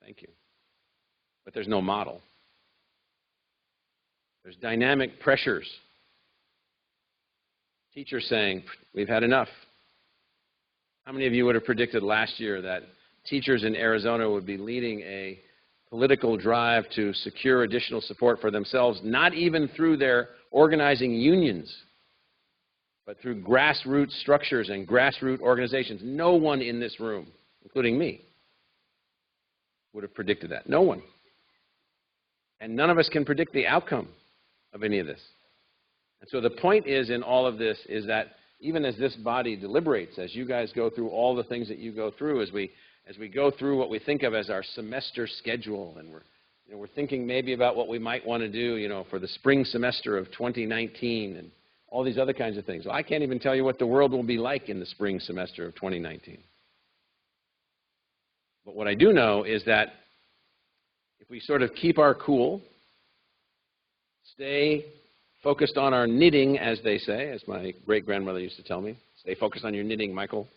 Thank you. But there's no model. There's dynamic pressures. Teachers saying, we've had enough. How many of you would have predicted last year that teachers in Arizona would be leading a political drive to secure additional support for themselves, not even through their organizing unions, but through grassroots structures and grassroots organizations? No one in this room, including me, would have predicted that. No one. And none of us can predict the outcome of any of this. And so the point is in all of this is that even as this body deliberates, as you guys go through all the things that you go through, as we go through what we think of as our semester schedule, and we're thinking maybe about what we might want to do, you know, for the spring semester of 2019 and all these other kinds of things. Well, I can't even tell you what the world will be like in the spring semester of 2019. But what I do know is that if we sort of keep our cool, stay focused on our knitting, as they say, as my great-grandmother used to tell me, stay focused on your knitting, Michael.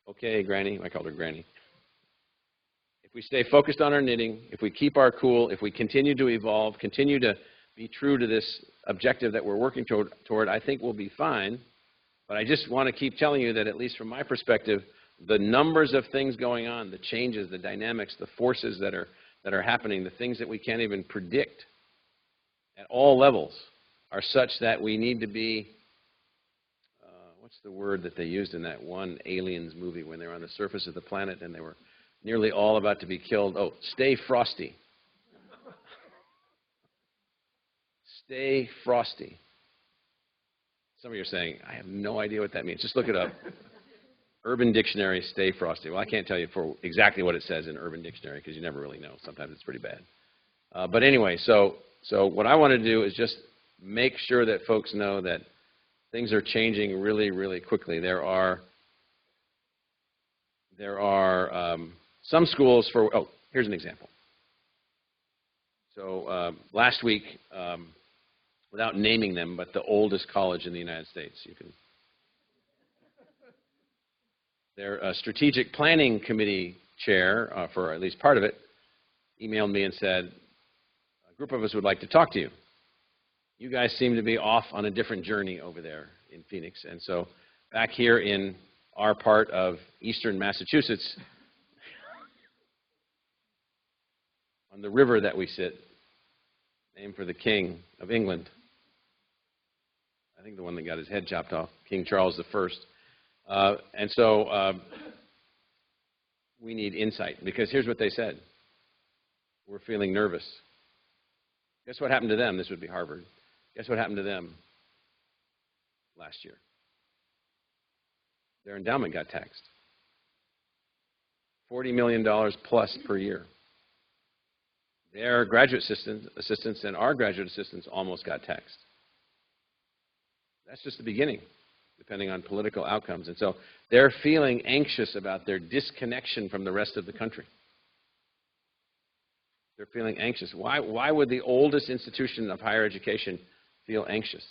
Okay, Granny. I called her Granny. If we stay focused on our knitting, if we keep our cool, if we continue to evolve, continue to be true to this objective that we're working toward, I think we'll be fine. But I just want to keep telling you that, at least from my perspective, the numbers of things going on, the changes, the dynamics, the forces that are happening, the things that we can't even predict at all levels are such that we need to be, what's the word that they used in that one Aliens movie when they were on the surface of the planet and they were nearly all about to be killed? Oh, stay frosty. Stay frosty. Some of you are saying, I have no idea what that means. Just look it up. Urban Dictionary, stay frosty. Well, I can't tell you for exactly what it says in Urban Dictionary because you never really know. Sometimes it's pretty bad. But anyway, so what I want to do is just make sure that folks know that things are changing really, really quickly. There are some schools for, oh, here's an example. So last week, without naming them, but the oldest college in the United States, their strategic planning committee chair, for at least part of it, emailed me and said, a group of us would like to talk to you. You guys seem to be off on a different journey over there in Phoenix. And so back here in our part of eastern Massachusetts, on the river that we sit, named for the King of England, I think the one that got his head chopped off, King Charles I. And so we need insight, because here's what they said. We're feeling nervous. Guess what happened to them? This would be Harvard. Guess what happened to them last year? Their endowment got taxed. $40 million plus per year. Their graduate assistants and our graduate assistants almost got taxed. That's just the beginning, depending on political outcomes. And so they're feeling anxious about their disconnection from the rest of the country. They're feeling anxious. Why would the oldest institution of higher education feel anxious?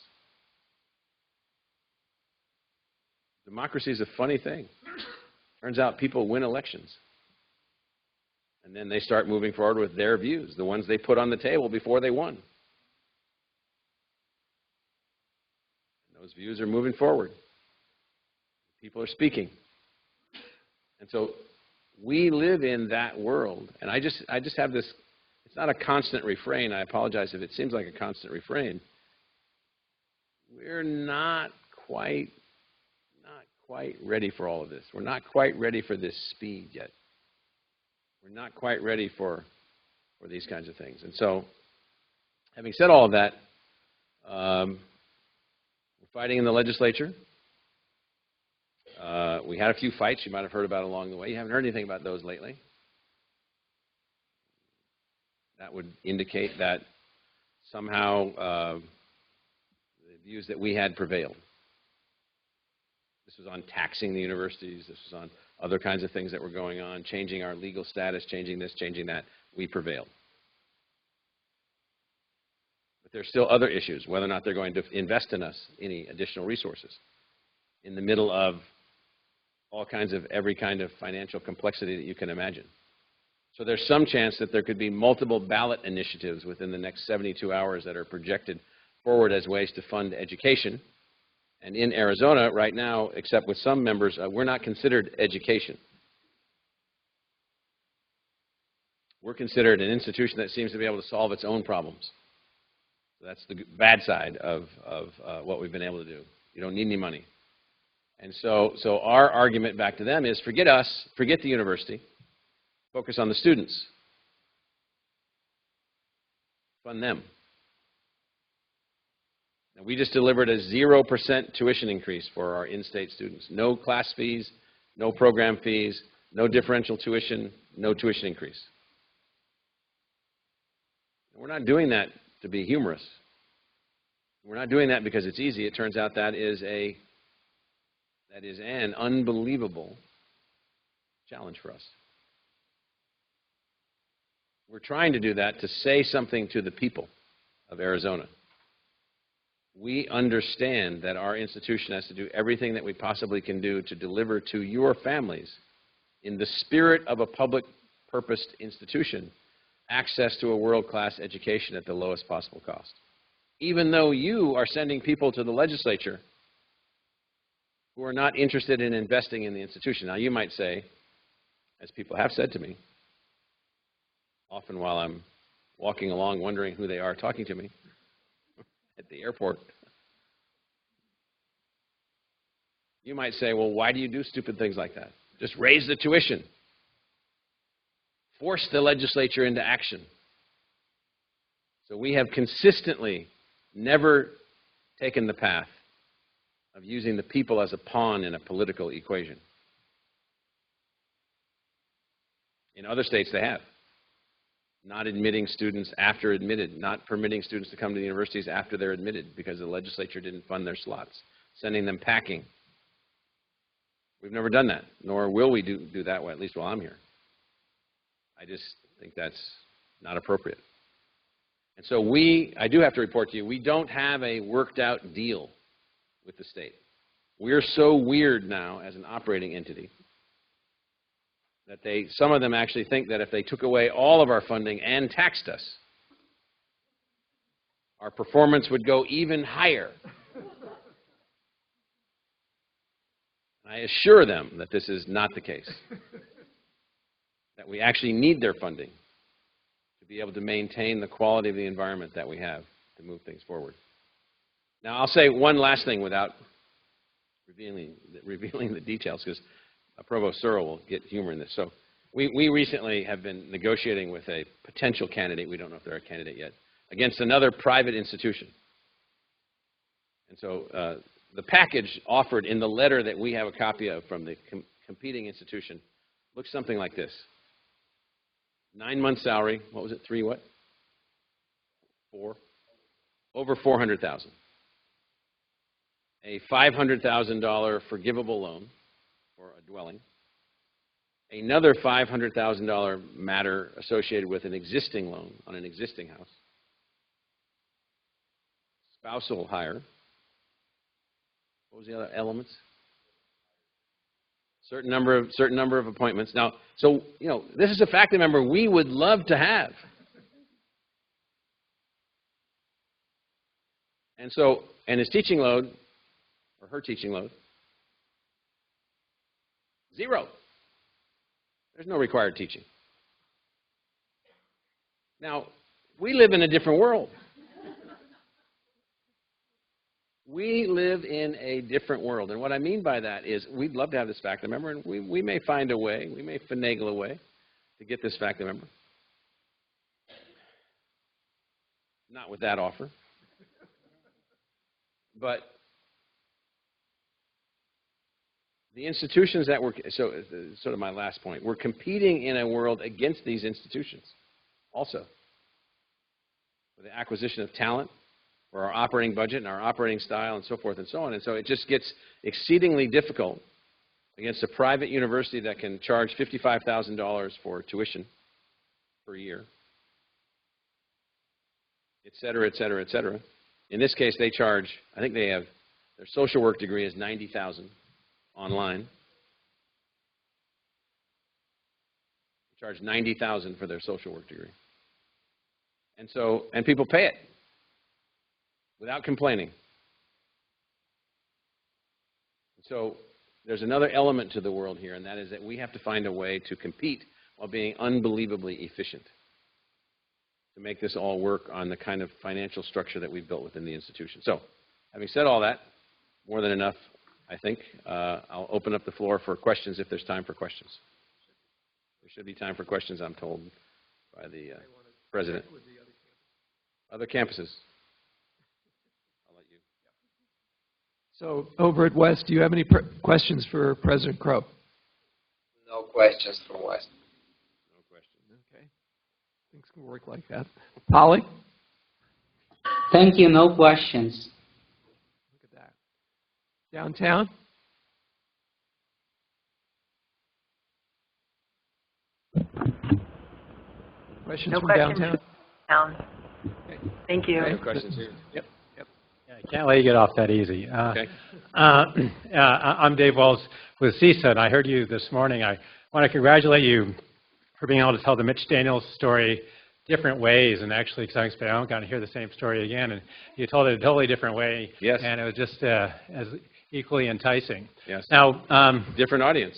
Democracy is a funny thing. Turns out people win elections. And then they start moving forward with their views, the ones they put on the table before they won. And those views are moving forward. People are speaking. And so we live in that world. And I just have this, it's not a constant refrain. I apologize if it seems like a constant refrain. We're not quite ready for all of this. We're not quite ready for this speed yet. We're not quite ready for these kinds of things. And so, having said all of that, we're fighting in the legislature. We had a few fights you might have heard about along the way. You haven't heard anything about those lately. That would indicate that somehow the views that we had prevailed. This was on taxing the universities. This was on other kinds of things that were going on, changing our legal status, changing this, changing that. We prevailed. But there's still other issues, whether or not they're going to invest in us any additional resources in the middle of all kinds of every kind of financial complexity that you can imagine. So there's some chance that there could be multiple ballot initiatives within the next 72 hours that are projected forward as ways to fund education. And in Arizona right now, except with some members, we're not considered education. We're considered an institution that seems to be able to solve its own problems. So that's the bad side of what we've been able to do. You don't need any money. And so our argument back to them is, forget us, forget the university, focus on the students. Fund them. And we just delivered a 0% tuition increase for our in-state students. No class fees, no program fees, no differential tuition, no tuition increase. And we're not doing that to be humorous. We're not doing that because it's easy. It turns out that is an unbelievable challenge for us. We're trying to do that to say something to the people of Arizona. We understand that our institution has to do everything that we possibly can do to deliver to your families, in the spirit of a public-purposed institution, access to a world-class education at the lowest possible cost. even though you are sending people to the legislature who are not interested in investing in the institution. Now, you might say, as people have said to me, often while I'm walking along wondering who they are talking to me at the airport, you might say, well, why do you do stupid things like that? Just raise the tuition. Force the legislature into action. So we have consistently never taken the path of using the people as a pawn in a political equation. In other states, they have. Not admitting students after admitted, not permitting students to come to the universities after they're admitted because the legislature didn't fund their slots, sending them packing. We've never done that, nor will we do that, at least while I'm here. I just think that's not appropriate. And so I do have to report to you, we don't have a worked out deal with the state. We're so weird now as an operating entity that some of them actually think that if they took away all of our funding and taxed us, our performance would go even higher. I assure them that this is not the case, that we actually need their funding to be able to maintain the quality of the environment that we have to move things forward. Now, I'll say one last thing without revealing the details, because Provost Searle will get humor in this. So we recently have been negotiating with a potential candidate, we don't know if they're a candidate yet, against another private institution. And so the package offered in the letter that we have a copy of from the competing institution looks something like this. 9-month salary, what was it, 3 what? 4? Over $400,000. A $500,000 forgivable loan for a dwelling. Another $500,000 matter associated with an existing loan on an existing house. Spousal hire. What was the other elements? Certain number of appointments. Now, so this is a faculty member we would love to have. And his teaching load, or her teaching load, 0. There's no required teaching. Now, we live in a different world. We live in a different world. And what I mean by that is we'd love to have this faculty member, and we may find a way, we may finagle a way to get this faculty member. Not with that offer. But the institutions that so sort of my last point, we're competing in a world against these institutions also for the acquisition of talent, for our operating budget and our operating style and so forth and so on. And so it just gets exceedingly difficult against a private university that can charge $55,000 for tuition per year, et cetera, et cetera, et cetera. In this case, they charge, I think they have, their social work degree is $90,000 online. They charge $90,000 for their social work degree. And people pay it without complaining. So there's another element to the world here, and that is that we have to find a way to compete while being unbelievably efficient to make this all work on the kind of financial structure that we've built within the institution. So, having said all that, more than enough, I think. I'll open up the floor for questions if there's time for questions. There should be time for questions, I'm told, by the president. Other campuses. I'll let you. So, over at West, do you have any questions for President Crow? No questions from West. No questions. Okay. Things can work like that. Polly? Thank you. No questions. Look at that. Downtown? Questions No from questions downtown? down. Okay. Thank you. No questions here. Yep. I can't let you get off that easy. Okay. I'm Dave Wells with CISA, and I heard you this morning. I want to congratulate you for being able to tell the Mitch Daniels story different ways, and actually, because I don't got to hear the same story again, and you told it a totally different way, Yes. and it was just as equally enticing. Yes. Now, different audience.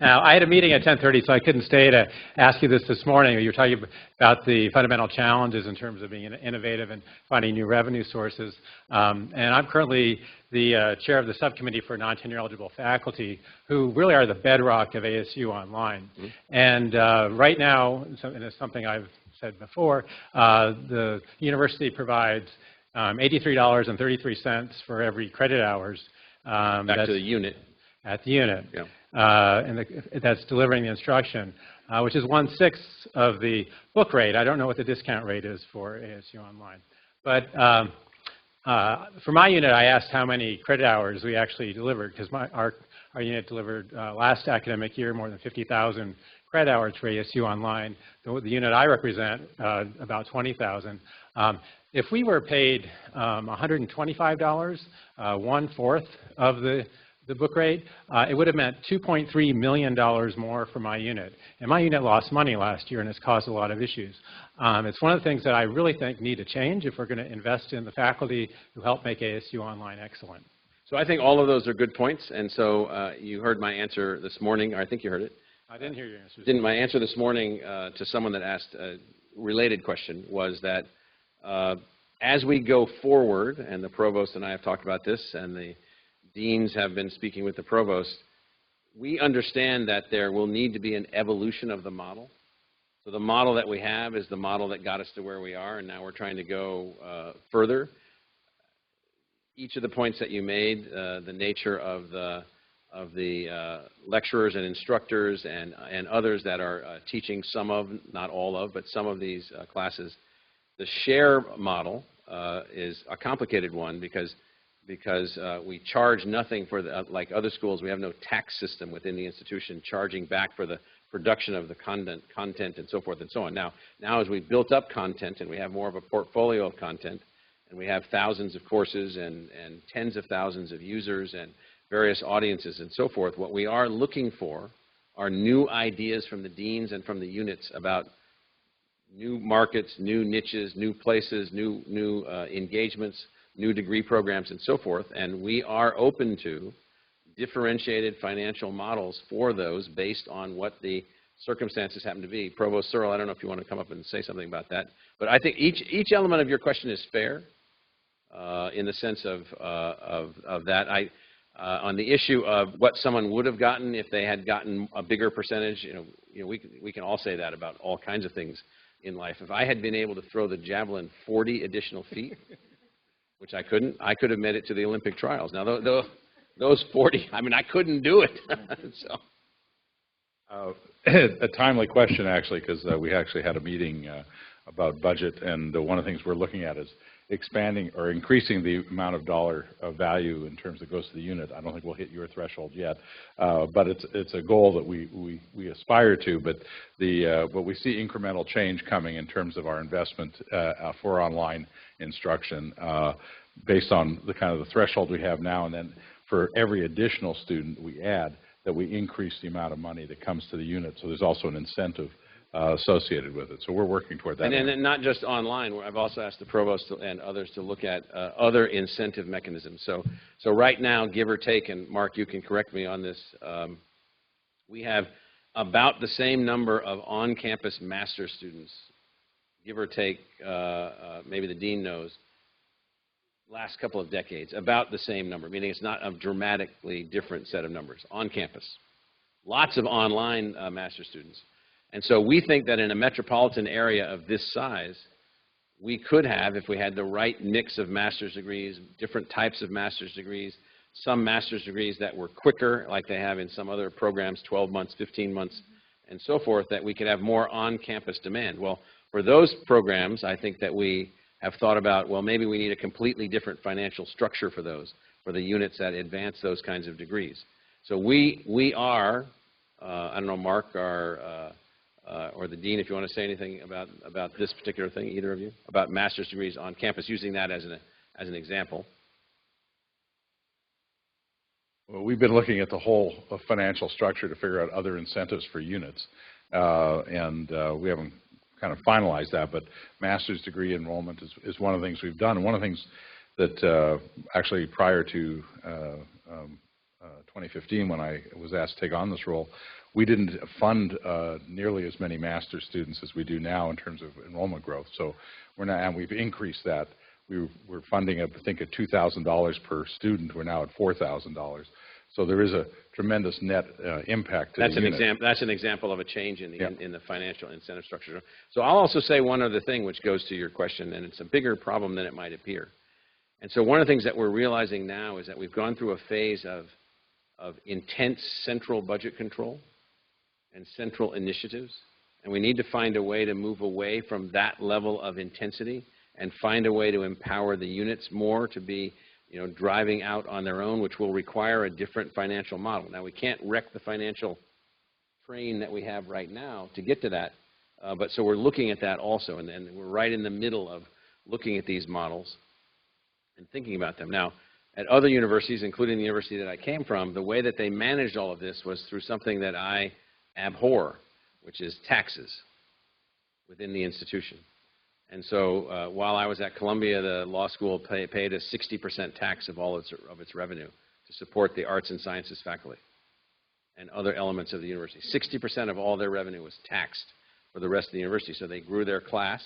Now, I had a meeting at 10:30, so I couldn't stay to ask you this morning. You were talking about the fundamental challenges in terms of being innovative and finding new revenue sources. And I'm currently the chair of the subcommittee for non-tenure eligible faculty, who really are the bedrock of ASU Online. Mm-hmm. And right now, and it's something I've said before, the university provides $83.33 for every credit hours. Back to the unit. At the unit. Yeah. And that's delivering the instruction, which is 1/6 of the book rate. I don't know what the discount rate is for ASU Online. But for my unit, I asked how many credit hours we actually delivered, because our unit delivered last academic year more than 50,000 credit hours for ASU Online. The unit I represent, about 20,000. If we were paid $125, 1/4 of the book rate, it would have meant $2.3 million more for my unit. And my unit lost money last year, and it's caused a lot of issues. It's one of the things that I really think need to change if we're going to invest in the faculty who help make ASU Online excellent. So I think all of those are good points. And so you heard my answer this morning, or I think you heard it. I didn't hear your answer. My answer this morning to someone that asked a related question was that as we go forward, and the provost and I have talked about this, and the deans have been speaking with the provost, we understand that there will need to be an evolution of the model. So the model that we have is the model that got us to where we are, and now we're trying to go further. Each of the points that you made, the nature of the lecturers and instructors and others that are teaching some of, not all of, but some of these classes, the share model is a complicated one because we charge nothing for like other schools. We have no tax system within the institution charging back for the production of the content and so forth and so on. Now as we've built up content and we have more of a portfolio of content, and we have thousands of courses and tens of thousands of users and various audiences and so forth, what we are looking for are new ideas from the deans and from the units about new markets, new niches, new places, new engagements, new degree programs, and so forth. And we are open to differentiated financial models for those based on what the circumstances happen to be. Provost Searle, I don't know if you want to come up and say something about that. But I think each element of your question is fair in the sense of that. On the issue of what someone would have gotten if they had gotten a bigger percentage, we can all say that about all kinds of things in life. If I had been able to throw the javelin 40 additional feet, which I couldn't, I could have made it to the Olympic trials. Now, those 40, I mean, I couldn't do it. So. A timely question, actually, because we actually had a meeting about budget, and one of the things we're looking at is expanding or increasing the amount of dollar of value in terms that goes to the unit. I don't think we'll hit your threshold yet, but it's a goal that we aspire to. But we see incremental change coming in terms of our investment for online instruction based on the kind of the threshold we have now, and then for every additional student we add, that we increase the amount of money that comes to the unit. So there's also an incentive associated with it. So we're working toward that. And not just online. I've also asked the provost and others to look at other incentive mechanisms. So right now, give or take, and Mark, you can correct me on this, we have about the same number of on-campus master's students, give or take, maybe the dean knows, last couple of decades, about the same number, meaning it's not a dramatically different set of numbers on campus. Lots of online master's students. And so we think that in a metropolitan area of this size, we could have, if we had the right mix of master's degrees, different types of master's degrees, some master's degrees that were quicker, like they have in some other programs, 12 months, 15 months, and so forth, that we could have more on-campus demand. Well, for those programs, I think that we have thought about, well, maybe we need a completely different financial structure for those, for the units that advance those kinds of degrees. So we are, I don't know, Mark or the dean, if you want to say anything about this particular thing, either of you, about master's degrees on campus, using that as an example. Well, we've been looking at the whole financial structure to figure out other incentives for units. and we haven't kind of finalized that, but master's degree enrollment is one of the things we've done. And one of the things that actually prior to 2015, when I was asked to take on this role, we didn't fund nearly as many master's students as we do now in terms of enrollment growth. So we're now, and we've increased that. We're funding, I think, at $2,000 per student. We're now at $4,000. So there is a tremendous net impact to that's the unit. That's an example of a change in the, in the financial incentive structure. So I'll also say one other thing which goes to your question, and it's a bigger problem than it might appear. And so one of the things that we're realizing now is that we've gone through a phase of intense central budget control and central initiatives, and we need to find a way to move away from that level of intensity and find a way to empower the units more to be, you know, driving out on their own, which will require a different financial model. Now, we can't wreck the financial train that we have right now to get to that, but so we're looking at that also, and we're right in the middle of looking at these models and thinking about them. Now, at other universities, including the university that I came from, the way that they managed all of this was through something that I abhor, which is taxes within the institution. And so while I was at Columbia, the law school paid a 60% tax of all of its revenue to support the arts and sciences faculty and other elements of the university. 60% of all their revenue was taxed for the rest of the university. So they grew their class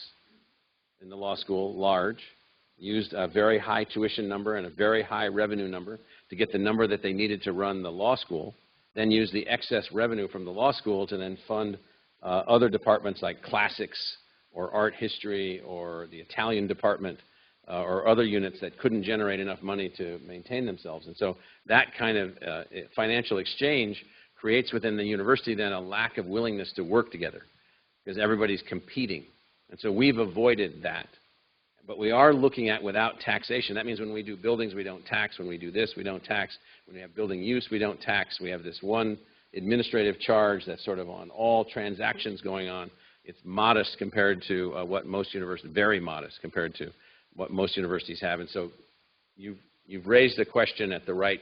in the law school large, used a very high tuition number and a very high revenue number to get the number that they needed to run the law school, then used the excess revenue from the law school to then fund other departments like classics or art history or the Italian department or other units that couldn't generate enough money to maintain themselves. And so that kind of financial exchange creates within the university then a lack of willingness to work together because everybody's competing. And so we've avoided that. But we are looking at without taxation. That means when we do buildings, we don't tax. When we do this, we don't tax. When we have building use, we don't tax. We have this one administrative charge that's sort of on all transactions going on. It's modest compared to what most universities, very modest compared to what most universities have. And so you've raised a question at the right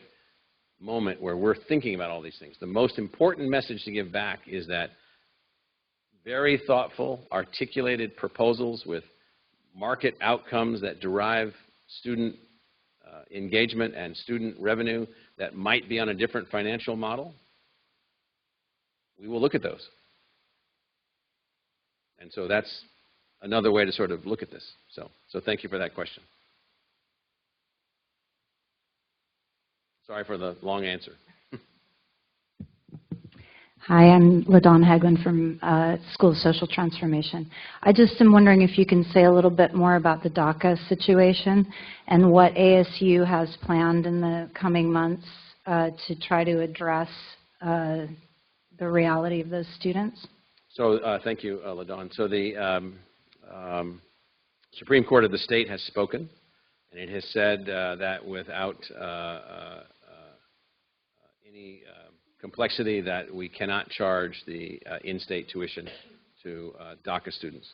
moment where we're thinking about all these things. The most important message to give back is that very thoughtful, articulated proposals with market outcomes that derive student engagement and student revenue that might be on a different financial model, we will look at those. And so that's another way to sort of look at this. So thank you for that question. Sorry for the long answer. Hi, I'm LaDawn Haglund from School of Social Transformation. I just am wondering if you can say a little bit more about the DACA situation and what ASU has planned in the coming months to try to address the reality of those students. So thank you, LaDawn. So the Supreme Court of the state has spoken, and it has said that without any complexity that we cannot charge the in-state tuition to DACA students.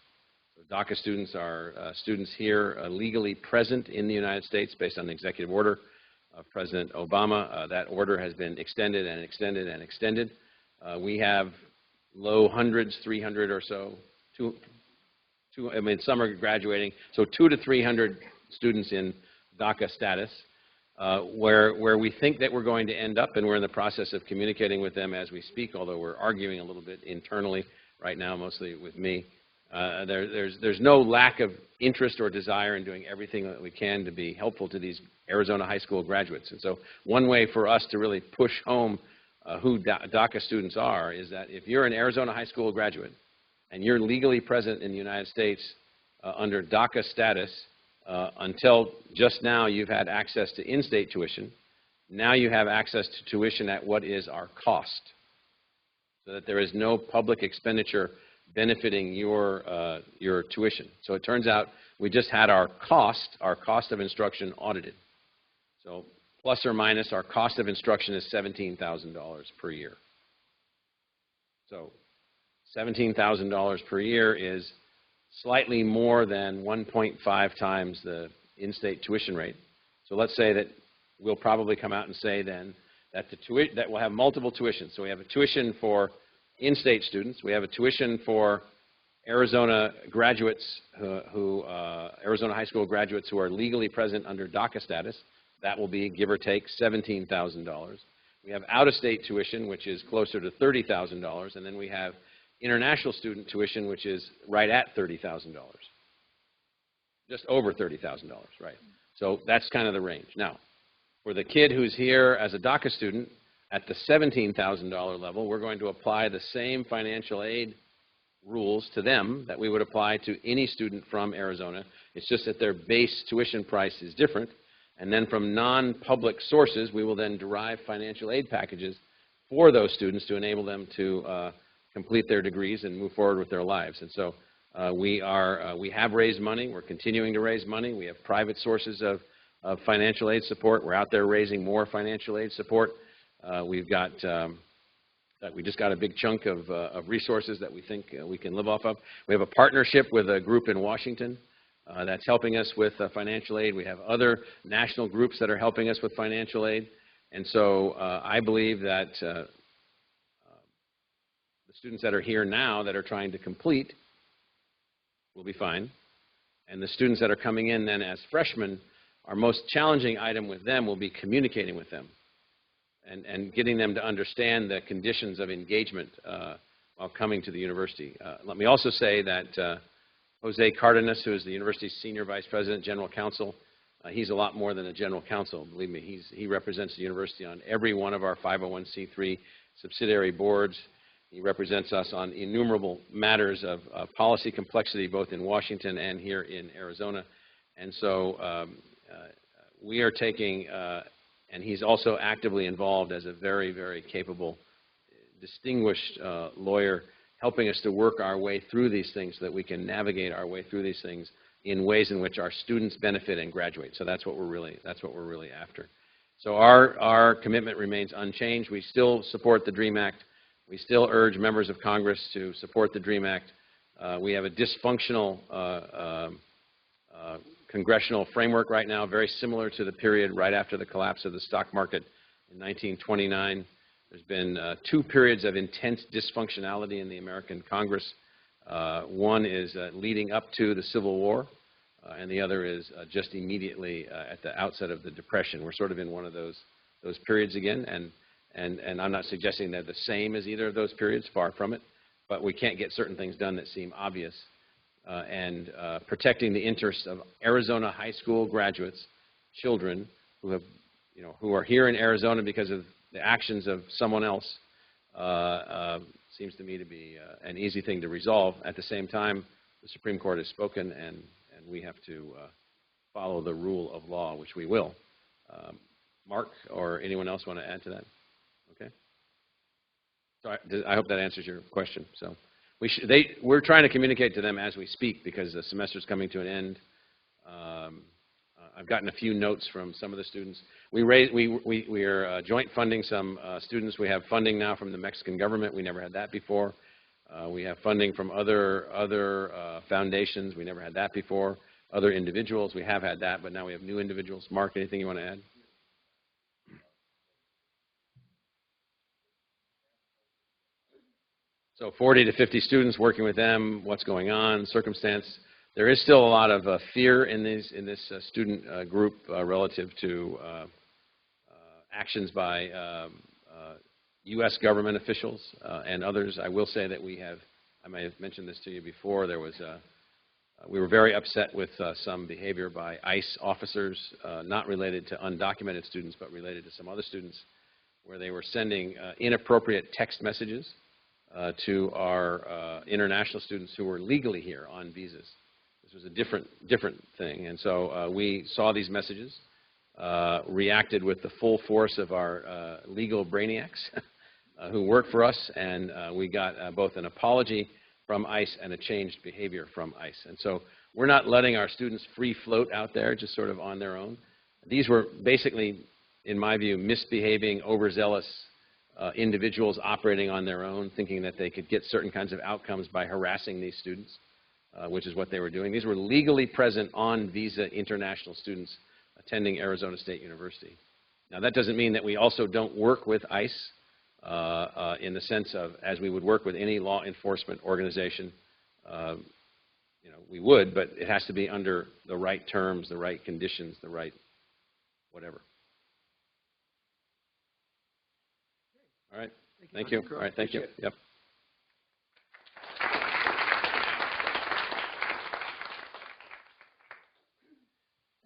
So DACA students are students here legally present in the United States based on the executive order of President Obama. That order has been extended and extended and extended. We have low hundreds, 300 or so. I mean, some are graduating. So 200 to 300 students in DACA status. Where we think that we're going to end up, and we're in the process of communicating with them as we speak, although we're arguing a little bit internally right now, mostly with me. There's no lack of interest or desire in doing everything that we can to be helpful to these Arizona high school graduates. And so one way for us to really push home who DACA students are is that if you're an Arizona high school graduate and you're legally present in the United States under DACA status, until just now you've had access to in-state tuition. Now you have access to tuition at what is our cost, so that there is no public expenditure benefiting your tuition. So it turns out we just had our cost of instruction audited. So plus or minus, our cost of instruction is $17,000 per year. So $17,000 per year is slightly more than 1.5 times the in-state tuition rate. So let's say that we'll probably come out and say then that that we'll have multiple tuitions. So we have a tuition for in-state students. We have a tuition for Arizona graduates Arizona high school graduates who are legally present under DACA status. That will be, give or take, $17,000. We have out-of-state tuition, which is closer to $30,000, and then we have international student tuition, which is right at $30,000, just over $30,000, right? So that's kind of the range. Now, for the kid who's here as a DACA student at the $17,000 level, we're going to apply the same financial aid rules to them that we would apply to any student from Arizona. It's just that their base tuition price is different. And then from non-public sources, we will then derive financial aid packages for those students to enable them to complete their degrees and move forward with their lives. And so we have raised money. We're continuing to raise money. We have private sources of financial aid support. We're out there raising more financial aid support. We just got a big chunk of resources that we think we can live off of. We have a partnership with a group in Washington that's helping us with financial aid. We have other national groups that are helping us with financial aid. And so I believe that the students that are here now that are trying to complete will be fine. And the students that are coming in then as freshmen, our most challenging item with them will be communicating with them and getting them to understand the conditions of engagement while coming to the university. Let me also say that Jose Cardenas, who is the university's senior vice president, general counsel, he's a lot more than a general counsel. Believe me, he represents the university on every one of our 501c3 subsidiary boards. He represents us on innumerable matters of policy complexity, both in Washington and here in Arizona. And so we are taking, and he's also actively involved as a very, very capable, distinguished lawyer, helping us to work our way through these things so that we can navigate our way through these things in ways in which our students benefit and graduate. So that's what we're really after. So our commitment remains unchanged. We still support the DREAM Act. We still urge members of Congress to support the DREAM Act. We have a dysfunctional congressional framework right now, very similar to the period right after the collapse of the stock market in 1929. There's been 2 periods of intense dysfunctionality in the American Congress. One is leading up to the Civil War, and the other is just immediately at the outset of the Depression. We're sort of in one of those periods again, and I'm not suggesting they're the same as either of those periods, far from it, but we can't get certain things done that seem obvious. And protecting the interests of Arizona high school graduates, children who are here in Arizona because of the actions of someone else, seems to me to be an easy thing to resolve. At the same time, the Supreme Court has spoken, and we have to follow the rule of law, which we will. Mark or anyone else want to add to that? Okay. So I hope that answers your question. So we're trying to communicate to them as we speak because the semester's coming to an end. I've gotten a few notes from some of the students. We are joint funding some students. We have funding now from the Mexican government. We never had that before. We have funding from other foundations. We never had that before. Other individuals, we have had that, but now we have new individuals. Mark, anything you want to add? So 40 to 50 students, working with them, what's going on, circumstance. There is still a lot of fear in this student group relative to actions by U.S. government officials and others. I will say that I may have mentioned this to you before, we were very upset with some behavior by ICE officers, not related to undocumented students, but related to some other students, where they were sending inappropriate text messages to our international students who were legally here on visas. This was a different thing. And so we saw these messages, reacted with the full force of our legal brainiacs who work for us, and we got both an apology from ICE and a changed behavior from ICE. And so we're not letting our students free float out there just sort of on their own. These were basically, in my view, misbehaving, overzealous individuals operating on their own, thinking that they could get certain kinds of outcomes by harassing these students, which is what they were doing. These were legally present on visa international students attending Arizona State University. Now, that doesn't mean that we also don't work with ICE in the sense of, as we would work with any law enforcement organization, we would, but it has to be under the right terms, the right conditions, the right whatever. All right. Thank you. All right. Thank you. Yep.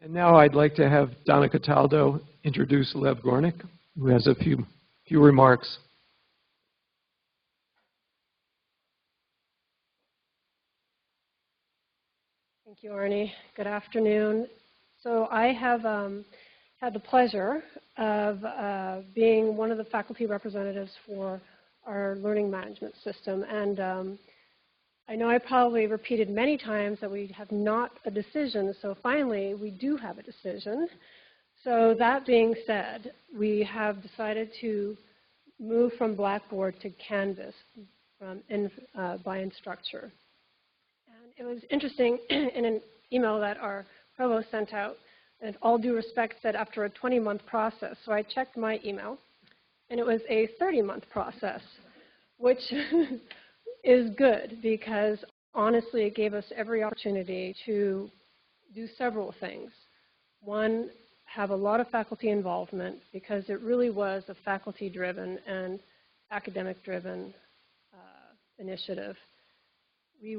And now I'd like to have Donna Cataldo introduce Lev Gornick, who has a few remarks. Thank you, Arnie. Good afternoon. So I have had the pleasure of being one of the faculty representatives for our learning management system. And I know I probably repeated many times that we have not a decision, so finally we do have a decision. So that being said, we have decided to move from Blackboard to Canvas by Instructure. And it was interesting in an email that our provost sent out, and all due respect said after a 20-month process. So I checked my email, and it was a 30-month process, which is good because honestly it gave us every opportunity to do several things. One, have a lot of faculty involvement because it really was a faculty-driven and academic-driven initiative. We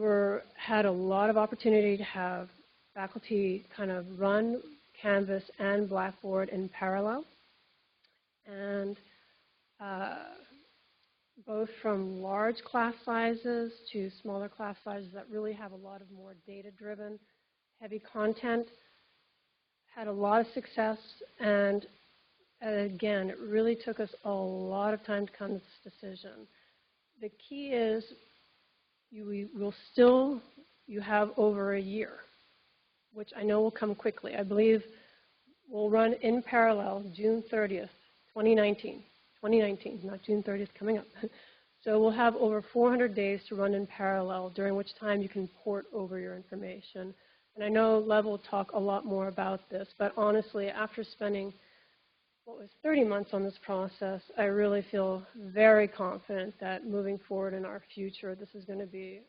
had a lot of opportunity to have faculty kind of run Canvas and Blackboard in parallel. And both from large class sizes to smaller class sizes that really have a lot of more data-driven, heavy content, had a lot of success. And again, it really took us a lot of time to come to this decision. The key is you have over a year, which I know will come quickly. I believe we'll run in parallel June 30th, 2019. 2019, not June 30th coming up. So we'll have over 400 days to run in parallel, during which time you can port over your information. And I know Lev will talk a lot more about this, but honestly, after spending what was 30 months on this process, I really feel very confident that moving forward in our future, this is going to be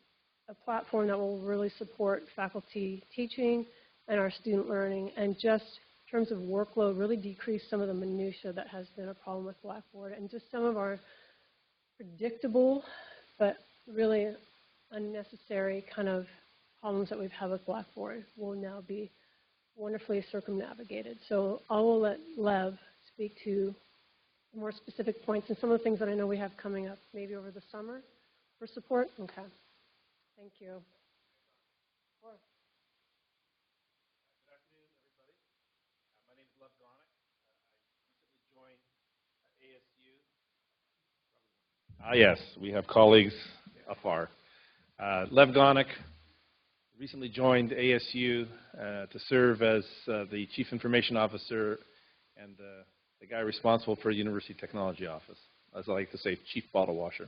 a platform that will really support faculty teaching and our student learning, and just in terms of workload, really decrease some of the minutia that has been a problem with Blackboard, and just some of our predictable but really unnecessary kind of problems that we've had with Blackboard will now be wonderfully circumnavigated. So I will let Lev speak to more specific points and some of the things that I know we have coming up maybe over the summer for support. Okay. Thank you. Good afternoon, everybody. My name is Lev Gornick. I recently joined ASU. Yes, we have colleagues afar. Lev Gornick recently joined ASU to serve as the Chief Information Officer and the guy responsible for University Technology Office, as I like to say, Chief Bottle Washer.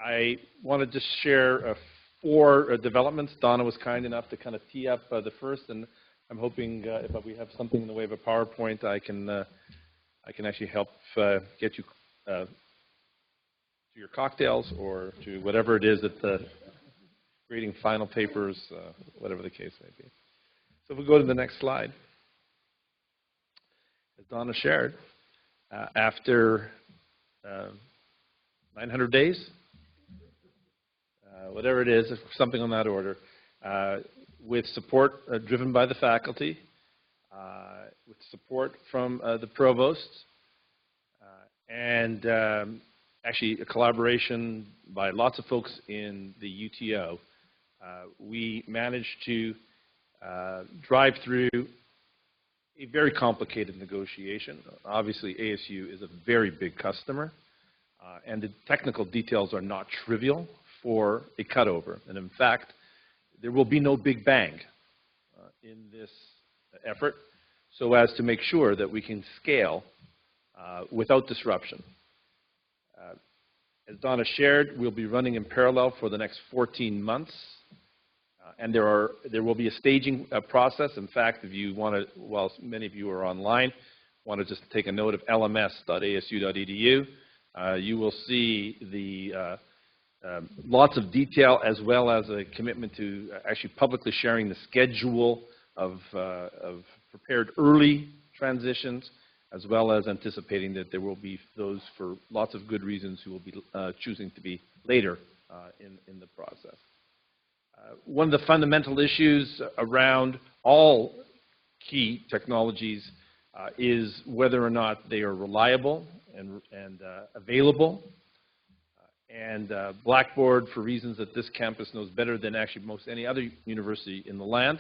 I wanted to share 4 developments. Donna was kind enough to kind of tee up the first, and I'm hoping if we have something in the way of a PowerPoint, I can actually help get you to your cocktails or to whatever it is that creating final papers, whatever the case may be. So if we go to the next slide. As Donna shared, after 900 days, whatever it is, something on that order, with support driven by the faculty, with support from the provost, and actually a collaboration by lots of folks in the UTO, we managed to drive through a very complicated negotiation. Obviously, ASU is a very big customer, and the technical details are not trivial for a cutover. And in fact, there will be no big bang in this effort, so as to make sure that we can scale without disruption. As Donna shared, we'll be running in parallel for the next 14 months. And there will be a staging process. In fact, if you want to, while many of you are online, want to just take a note of lms.asu.edu. You will see the lots of detail as well as a commitment to actually publicly sharing the schedule of prepared early transitions, as well as anticipating that there will be those for lots of good reasons who will be choosing to be later in the process. One of the fundamental issues around all key technologies is whether or not they are reliable and available. And Blackboard, for reasons that this campus knows better than actually most any other university in the land,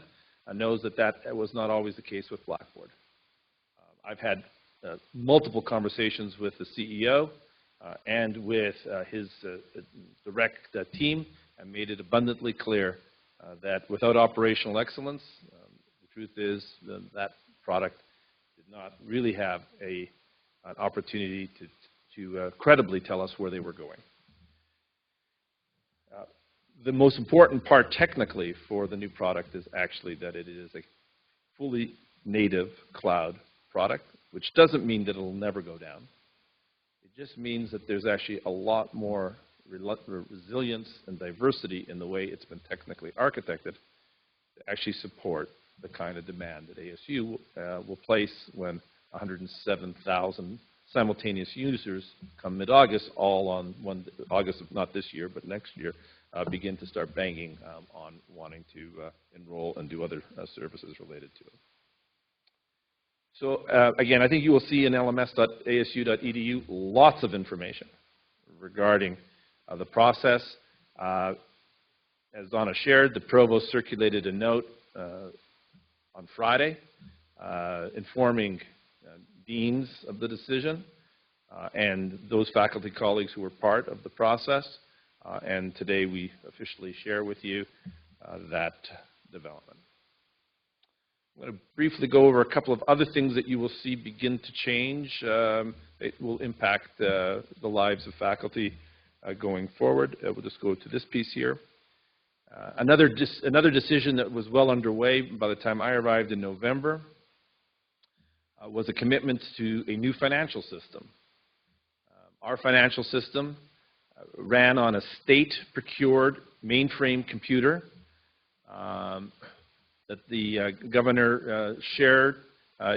knows that that was not always the case with Blackboard. I've had multiple conversations with the CEO and with his direct team, and made it abundantly clear that without operational excellence, the truth is that product did not really have an opportunity to credibly tell us where they were going. The most important part technically for the new product is actually that it is a fully native cloud product, which doesn't mean that it will never go down. It just means that there's actually a lot more resilience and diversity in the way it's been technically architected to actually support the kind of demand that ASU will place when 107,000 simultaneous users come mid-August, all on August of not this year, but next year, begin to start banging on wanting to enroll and do other services related to it. So again, I think you will see in lms.asu.edu lots of information regarding the process. As Donna shared, the provost circulated a note on Friday informing deans of the decision and those faculty colleagues who were part of the process. And today we officially share with you that development. I'm going to briefly go over a couple of other things that you will see begin to change. It will impact the lives of faculty going forward. We'll just go to this piece here. Another decision that was well underway by the time I arrived in November was a commitment to a new financial system. Our financial system ran on a state-procured mainframe computer that the governor shared.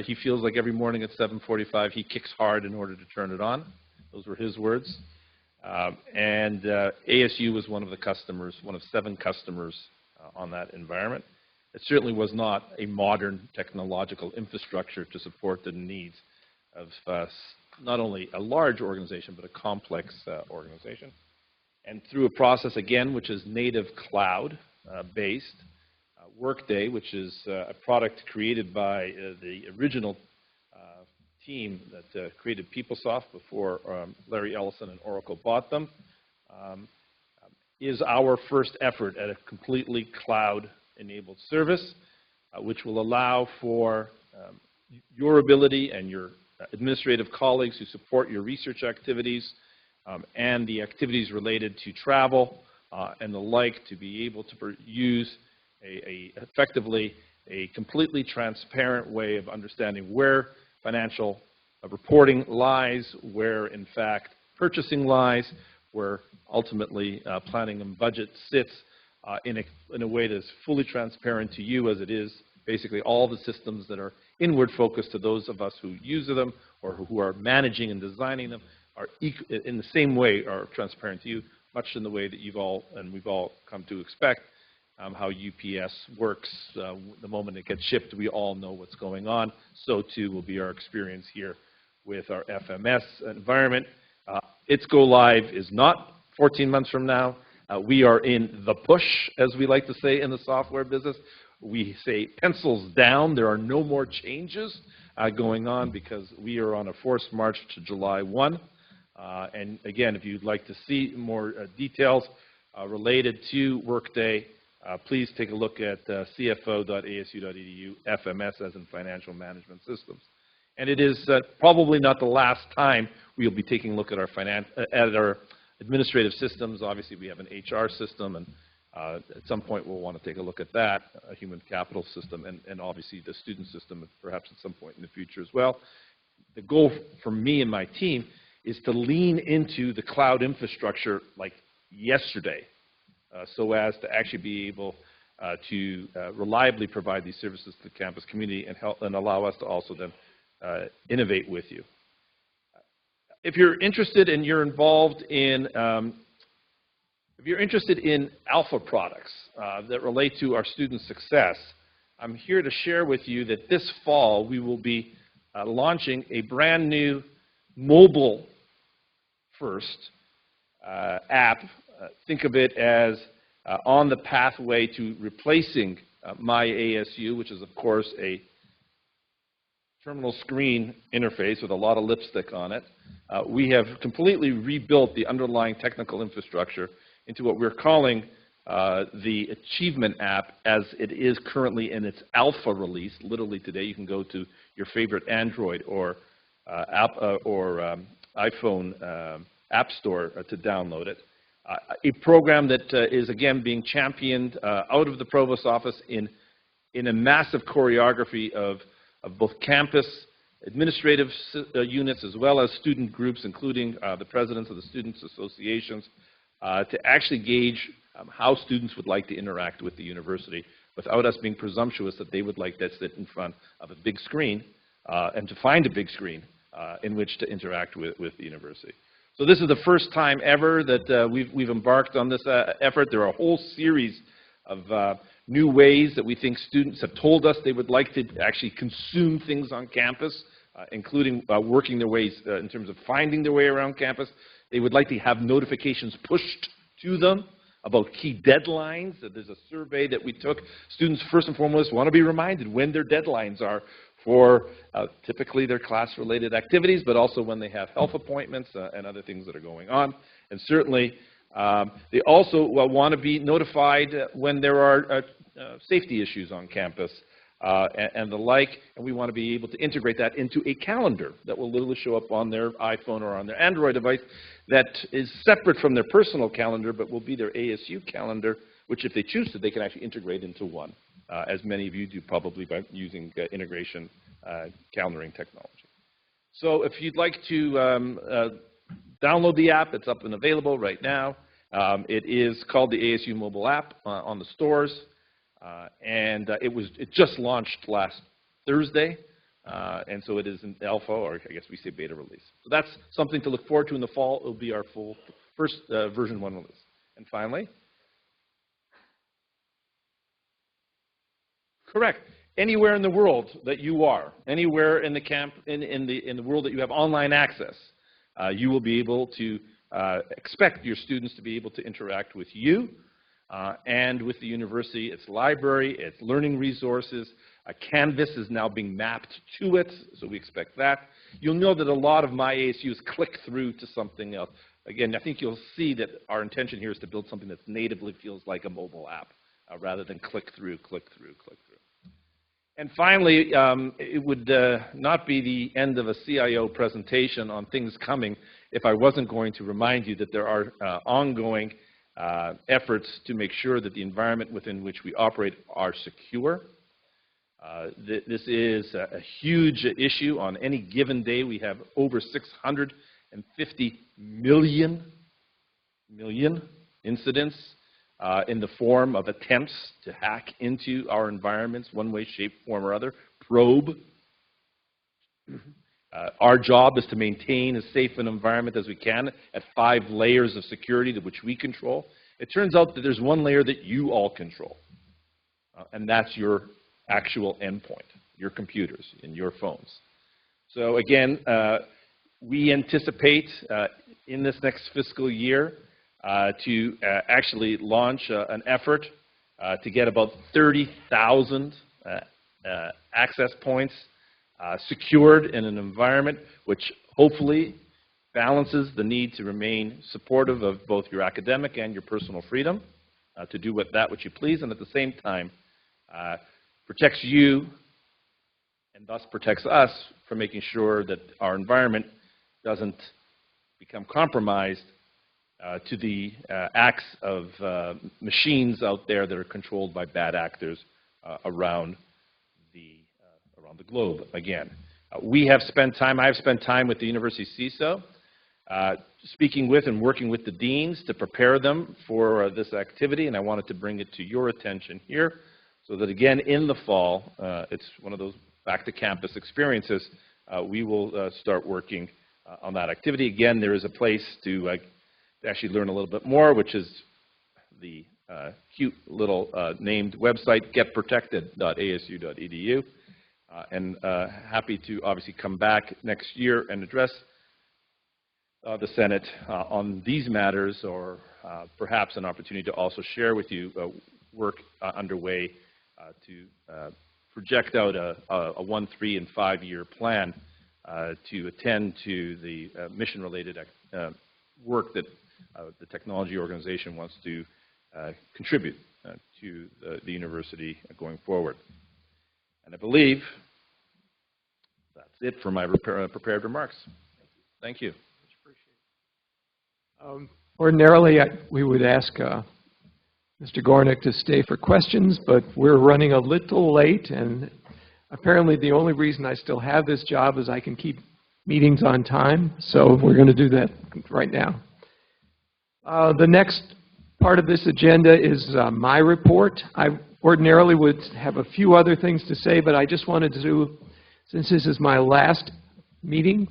He feels like every morning at 7:45 he kicks hard in order to turn it on. Those were his words. And ASU was one of the customers, one of 7 customers on that environment. It certainly was not a modern technological infrastructure to support the needs of not only a large organization, but a complex organization. And through a process, again, which is native cloud-based, Workday, which is a product created by the original team that created PeopleSoft before Larry Ellison and Oracle bought them, is our first effort at a completely cloud-enabled service, which will allow for your ability and your administrative colleagues who support your research activities and the activities related to travel and the like to be able to use effectively a completely transparent way of understanding where financial reporting lies, where in fact purchasing lies, where ultimately planning and budget sits in a way that's fully transparent to you as it is basically all the systems that are inward focused to those of us who use them or who are managing and designing them are in the same way are transparent to you, much in the way that you've all and we've all come to expect how UPS works. The moment it gets shipped, we all know what's going on. So too will be our experience here with our FMS environment. Its go live is not 14 months from now. We are in the push, as we like to say in the software business. We say pencils down. There are no more changes going on because we are on a forced march to July 1. And again, if you'd like to see more details related to Workday, please take a look at cfo.asu.edu, FMS as in Financial Management Systems. And it is probably not the last time we'll be taking a look at our administrative systems. Obviously, we have an HR system, and at some point we'll want to take a look at that, a human capital system, and obviously the student system, perhaps at some point in the future as well. the goal for me and my team is to lean into the cloud infrastructure like yesterday, so as to actually be able to reliably provide these services to the campus community and help and allow us to also then innovate with you. If you're interested and you're involved in if you're interested in alpha products that relate to our student success, I'm here to share with you that this fall we will be launching a brand new mobile first app. Think of it as on the pathway to replacing My ASU, which is of course a terminal screen interface with a lot of lipstick on it. We have completely rebuilt the underlying technical infrastructure into what we're calling the Achievement app as it is currently in its alpha release. Literally today you can go to your favorite Android or iPhone app store to download it. A program that is again being championed out of the Provost office in a massive choreography of both campus administrative units as well as student groups, including the presidents of the students' associations, to actually gauge how students would like to interact with the university without us being presumptuous that they would like to sit in front of a big screen and to find a big screen in which to interact with the university. So this is the first time ever that we've embarked on this effort. There are a whole series of new ways that we think students have told us they would like to actually consume things on campus, including working their ways in terms of finding their way around campus. They would like to have notifications pushed to them about key deadlines. There's a survey that we took. Students, first and foremost, want to be reminded when their deadlines are for typically their class-related activities, but also when they have health appointments and other things that are going on. And certainly, they also want to be notified when there are safety issues on campus and the like, and we want to be able to integrate that into a calendar that will literally show up on their iPhone or on their Android device that is separate from their personal calendar, but will be their ASU calendar, which if they choose to, they can actually integrate into one, as many of you do probably by using integration calendaring technology. So if you'd like to download the app, it's up and available right now. It is called the ASU mobile app on the stores. It just launched last Thursday, and so it is in alpha, or I guess we say beta release. So that's something to look forward to in the fall. It will be our full first version 1 release. And finally, correct. Anywhere in the world that you are, anywhere in the world that you have online access, you will be able to expect your students to be able to interact with you and with the university, its library, its learning resources. Canvas is now being mapped to it, so we expect that. You'll know that a lot of My ASUs click through to something else. Again, I think you'll see that our intention here is to build something that natively feels like a mobile app rather than click through, click through, click through. And finally, it would not be the end of a CIO presentation on things coming if I wasn't going to remind you that there are ongoing efforts to make sure that the environment within which we operate are secure. This is a huge issue. On any given day, we have over 650 million incidents in the form of attempts to hack into our environments, one way, shape, form, or other, probe. Our job is to maintain as safe an environment as we can at 5 layers of security to which we control. It turns out that there's one layer that you all control, and that's your actual endpoint, your computers and your phones. So again, we anticipate in this next fiscal year to actually launch an effort to get about 30,000 access points secured in an environment which hopefully balances the need to remain supportive of both your academic and your personal freedom to do that which you please, and at the same time protects you and thus protects us from making sure that our environment doesn't become compromised to the acts of machines out there that are controlled by bad actors around the globe. Again, We have spent time, I have spent time with the University CISO, speaking with and working with the deans to prepare them for this activity, and I wanted to bring it to your attention here so that, again, in the fall, it's one of those back-to-campus experiences, we will start working on that activity. Again, there is a place to actually learn a little bit more, which is the cute little named website, getprotected.asu.edu. And happy to obviously come back next year and address the Senate on these matters, or perhaps an opportunity to also share with you work underway to project out a 1, 3, and 5-year plan to attend to the mission-related work that the technology organization wants to contribute to the university going forward. And I believe that's it for my prepared remarks. Thank you. Ordinarily, we would ask Mr. Gornick to stay for questions, but we're running a little late, and apparently the only reason I still have this job is I can keep meetings on time, so we're going to do that right now. The next part of this agenda is my report. I ordinarily would have a few other things to say, but I just wanted to, since this is my last meeting,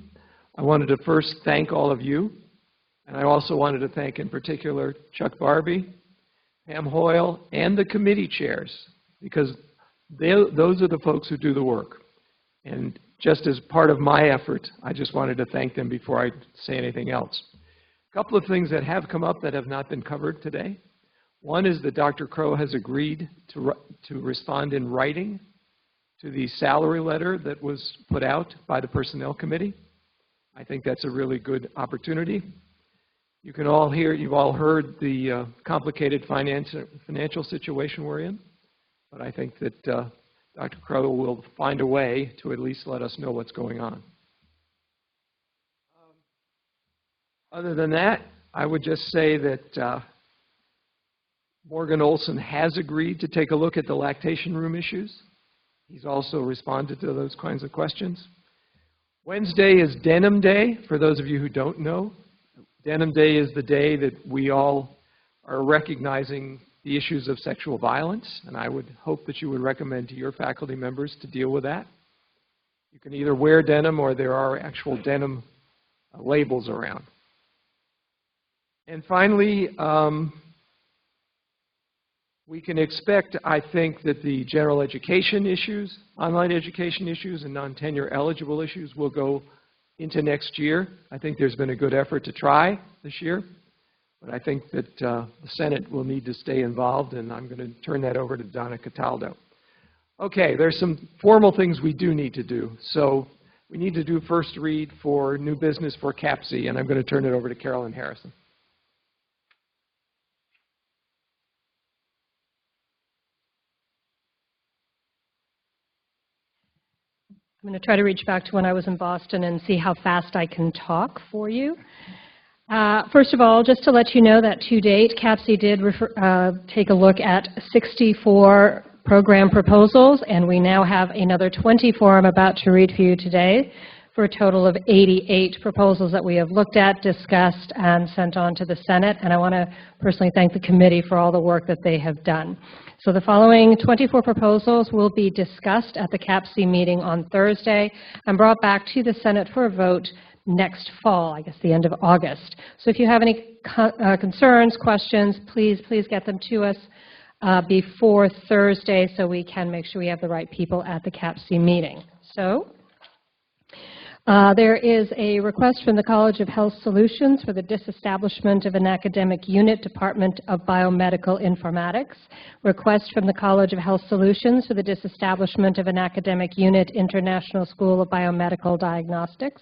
I wanted to first thank all of you. And I also wanted to thank in particular Chuck Barbie, Pam Hoyle, and the committee chairs, because those are the folks who do the work. And just as part of my effort, I just wanted to thank them before I say anything else. A couple of things that have come up that have not been covered today. One is that Dr. Crow has agreed to respond in writing to the salary letter that was put out by the Personnel Committee. I think that's a really good opportunity. You can all hear, you've all heard the complicated financial situation we're in, but I think that Dr. Crow will find a way to at least let us know what's going on. Other than that, I would just say that Morgan Olson has agreed to take a look at the lactation room issues. He's also responded to those kinds of questions. Wednesday is Denim Day, for those of you who don't know. Denim Day is the day that we all are recognizing the issues of sexual violence, and I would hope that you would recommend to your faculty members to deal with that. You can either wear denim or there are actual denim labels around. And finally, we can expect, I think, that the general education issues, online education issues, and non-tenure eligible issues will go into next year. I think there's been a good effort to try this year, but I think that the Senate will need to stay involved, and I'm going to turn that over to Donna Cataldo. Okay, there's some formal things we do need to do. So we need to do first read for new business for CAPC, and I'm going to turn it over to Carolyn Harrison. I'm going to try to reach back to when I was in Boston and see how fast I can talk for you. First of all, just to let you know that to date, CAPC did take a look at 64 program proposals, and we now have another 24 I'm about to read for you today, for a total of 88 proposals that we have looked at, discussed, and sent on to the Senate. And I want to personally thank the committee for all the work that they have done. So the following 24 proposals will be discussed at the CAPC meeting on Thursday and brought back to the Senate for a vote next fall, I guess the end of August. So if you have any concerns, questions, please get them to us before Thursday so we can make sure we have the right people at the CAPC meeting. So there is a request from the College of Health Solutions for the disestablishment of an academic unit, Department of Biomedical Informatics. Request from the College of Health Solutions for the disestablishment of an academic unit, International School of Biomedical Diagnostics.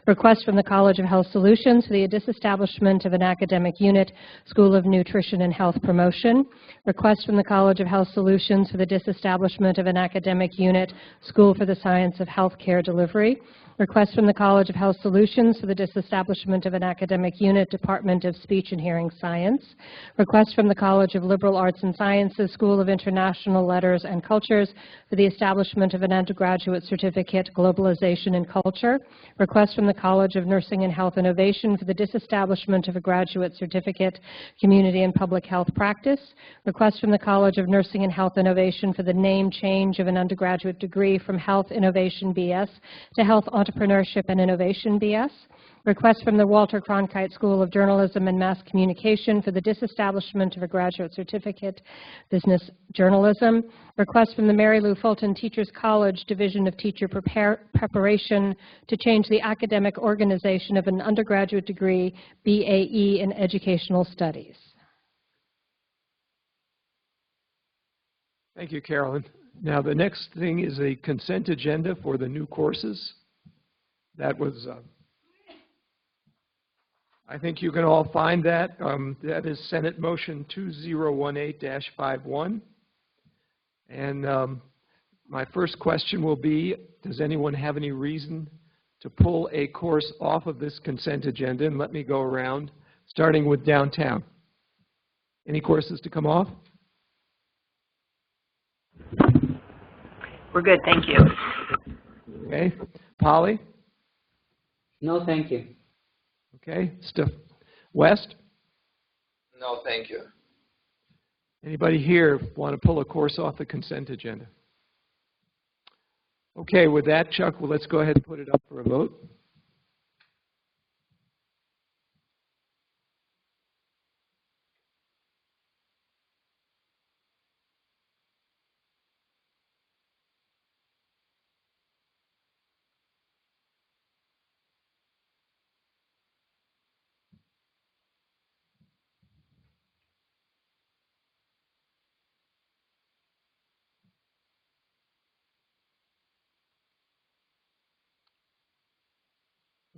Request from the College of Health Solutions for the disestablishment of an academic unit, School of Nutrition and Health Promotion. Request from the College of Health Solutions for the disestablishment of an academic unit, School for the Science of Healthcare Delivery. Request Request from the College of Health Solutions for the disestablishment of an academic unit, Department of Speech and Hearing Science. Request from the College of Liberal Arts and Sciences, School of International Letters and Cultures for the establishment of an undergraduate certificate, Globalization and Culture. Request from the College of Nursing and Health Innovation for the disestablishment of a graduate certificate, Community and Public Health Practice. Request from the College of Nursing and Health Innovation for the name change of an undergraduate degree from Health Innovation BS to Health Entrepreneurship and Innovation BS. Request from the Walter Cronkite School of Journalism and Mass Communication for the disestablishment of a graduate certificate, Business Journalism. Request from the Mary Lou Fulton Teachers College Division of Teacher Preparation to change the academic organization of an undergraduate degree, BAE in Educational Studies. Thank you, Carolyn. Now, the next thing is a consent agenda for the new courses. That was, I think you can all find that. That is Senate Motion 2018-51. And my first question will be, does anyone have any reason to pull a course off of this consent agenda? And let me go around, starting with downtown. Any courses to come off? We're good, thank you. Okay. Polly? No, thank you. Okay. West? No, thank you. Anybody here want to pull a course off the consent agenda? Okay, with that, Chuck, well, let's go ahead and put it up for a vote.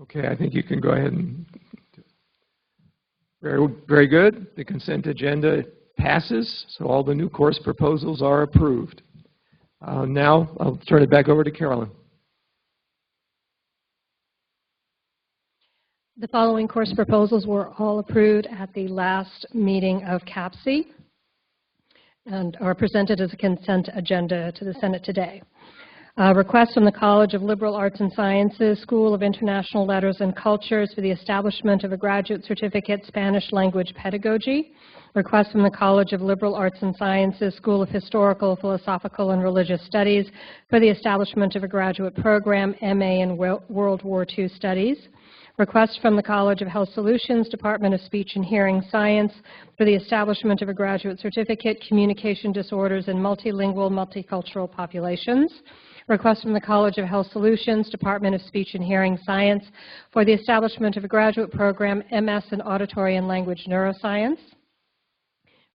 Okay, I think you can go ahead and, very good. The consent agenda passes, so all the new course proposals are approved. Now, I'll turn it back over to Carolyn. The following course proposals were all approved at the last meeting of CAPC and are presented as a consent agenda to the Senate today. Request from the College of Liberal Arts and Sciences, School of International Letters and Cultures for the establishment of a graduate certificate, Spanish language pedagogy. Request from the College of Liberal Arts and Sciences, School of Historical, Philosophical, and Religious Studies for the establishment of a graduate program, MA in World War II Studies. Request from the College of Health Solutions, Department of Speech and Hearing Science for the establishment of a graduate certificate, Communication Disorders in Multilingual, Multicultural Populations. Request from the College of Health Solutions, Department of Speech and Hearing Science for the establishment of a graduate program, MS in Auditory and Language Neuroscience.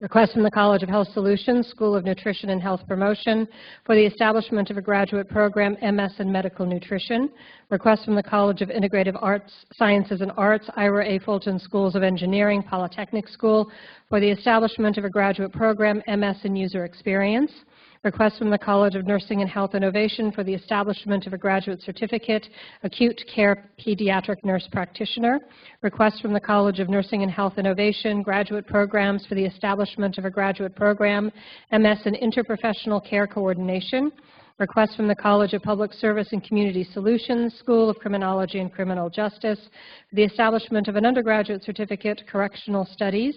Request from the College of Health Solutions, School of Nutrition and Health Promotion for the establishment of a graduate program, MS in Medical Nutrition. Request from the College of Integrative Arts, Sciences and Arts, Ira A. Fulton Schools of Engineering, Polytechnic School for the establishment of a graduate program, MS in User Experience. Request from the College of Nursing and Health Innovation for the establishment of a graduate certificate, Acute Care Pediatric Nurse Practitioner. Request from the College of Nursing and Health Innovation, graduate programs for the establishment of a graduate program, MS in Interprofessional Care Coordination. Request from the College of Public Service and Community Solutions, School of Criminology and Criminal Justice for the establishment of an undergraduate certificate, Correctional Studies.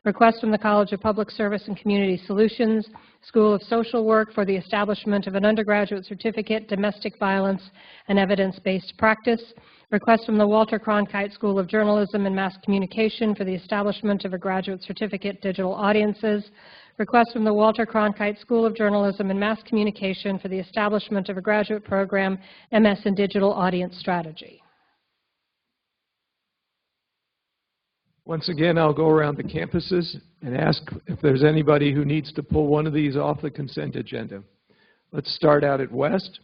Request from the College of Public Service and Community Solutions, School of Social Work for the establishment of an undergraduate certificate, Domestic Violence and Evidence-Based Practice. Request from the Walter Cronkite School of Journalism and Mass Communication for the establishment of a graduate certificate, Digital Audiences. Request from the Walter Cronkite School of Journalism and Mass Communication for the establishment of a graduate program, MS in Digital Audience Strategy. Once again, I'll go around the campuses and ask if there's anybody who needs to pull one of these off the consent agenda. Let's start out at West.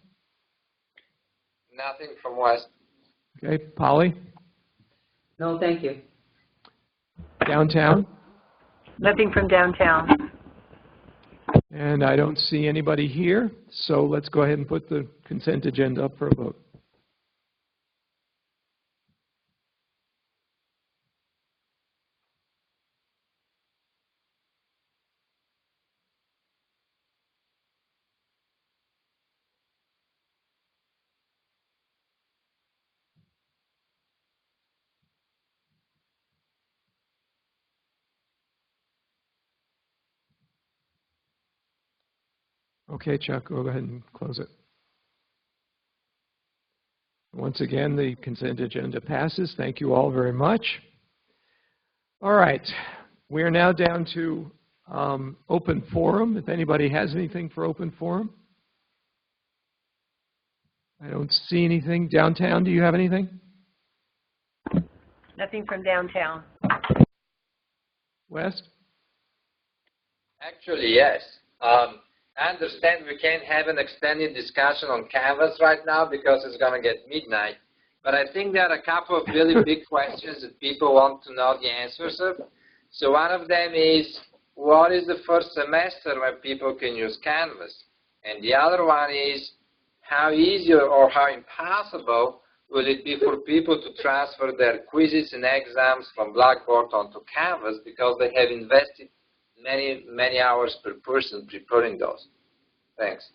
Nothing from West. Okay, Polly? No, thank you. Downtown? Nothing from downtown. And I don't see anybody here, so let's go ahead and put the consent agenda up for a vote. Okay, Chuck, go ahead and close it. Once again, the consent agenda passes. Thank you all very much. All right, we are now down to open forum. If anybody has anything for open forum. I don't see anything. Downtown, do you have anything? Nothing from downtown. West? Actually, yes. I understand we can't have an extended discussion on Canvas right now because it's going to get midnight. But I think there are a couple of really big questions that people want to know the answers of. So one of them is, what is the first semester when people can use Canvas? And the other one is, how easy or how impossible will it be for people to transfer their quizzes and exams from Blackboard onto Canvas because they have invested many hours per person preparing those? Thanks.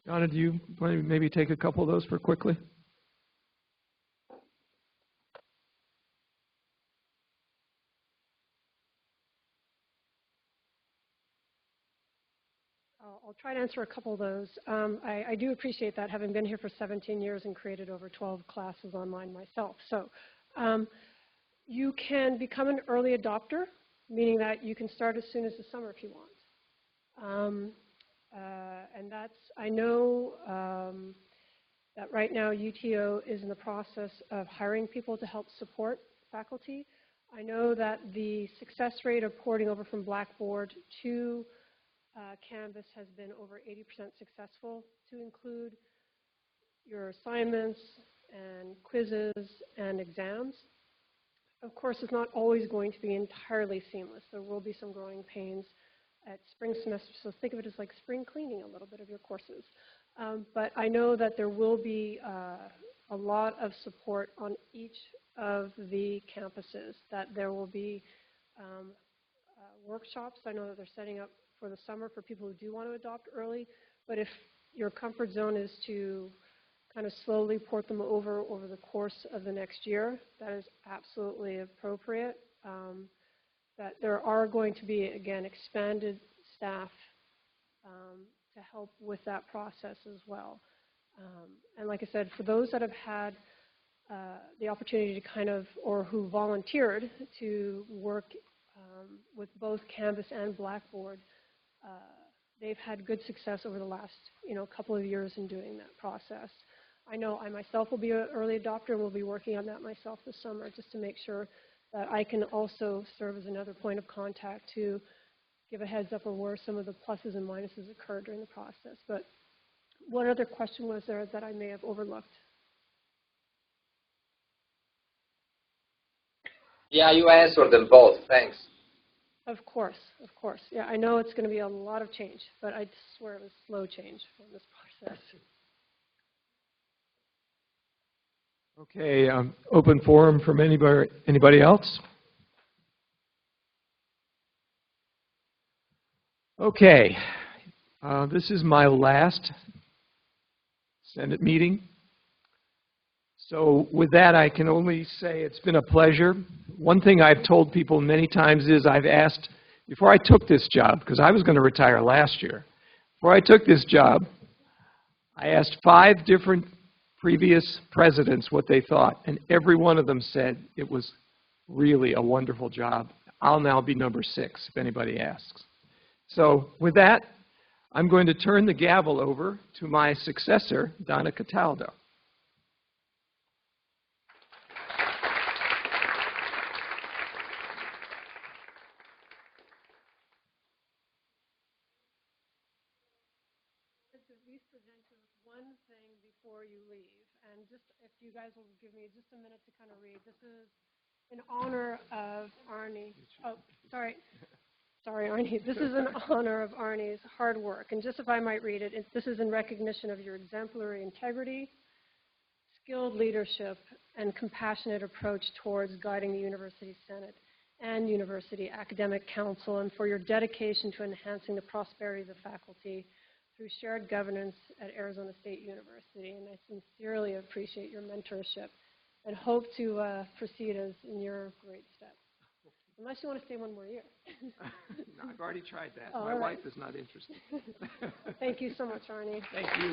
Donna, do you want to maybe take a couple of those for quickly? I'll try to answer a couple of those. I do appreciate that, having been here for 17 years and created over 12 classes online myself. So you can become an early adopter, meaning that you can start as soon as the summer if you want. And that's, I know that right now UTO is in the process of hiring people to help support faculty. I know that the success rate of porting over from Blackboard to Canvas has been over 80% successful, to include your assignments and quizzes and exams. Of course, it's not always going to be entirely seamless. There will be some growing pains at spring semester, so think of it as like spring cleaning a little bit of your courses. But I know that there will be a lot of support on each of the campuses, that there will be workshops. I know that they're setting up for the summer for people who do want to adopt early, but if your comfort zone is to kind of slowly port them over the course of the next year, that is absolutely appropriate. That there are going to be, again, expanded staff to help with that process as well. And like I said, for those that have had the opportunity to kind of, or who volunteered to work with both Canvas and Blackboard, they've had good success over the last couple of years in doing that process. I know I myself will be an early adopter and will be working on that myself this summer just to make sure that I can also serve as another point of contact to give a heads up on where some of the pluses and minuses occur during the process. But what other question was there that I may have overlooked? Yeah, you answered them both. Thanks. Of course, of course. Yeah, I know it's going to be a lot of change, but I swear it was slow change from this process. Okay, open forum from anybody else? Okay, this is my last Senate meeting. So with that, I can only say it's been a pleasure. One thing I've told people many times is I've asked, before I took this job, because I was going to retire last year, before I took this job, I asked 5 different previous presidents what they thought, and every one of them said it was really a wonderful job. I'll now be number 6 if anybody asks. So with that, I'm going to turn the gavel over to my successor, Donna Cataldo. One thing before you leave, and just if you guys will give me just a minute to kind of read. This is in honor of Arnie. Oh, sorry, Arnie. This is in honor of Arnie's hard work, and just if I might read it, this is in recognition of your exemplary integrity, skilled leadership, and compassionate approach towards guiding the University Senate and University Academic Council, and for your dedication to enhancing the prosperity of the faculty through shared governance at Arizona State University. And I sincerely appreciate your mentorship and hope to proceed as in your great steps. Unless you want to stay one more year. No, I've already tried that. Oh, My all right. wife is not interested. Thank you so much, Arnie. Thank you.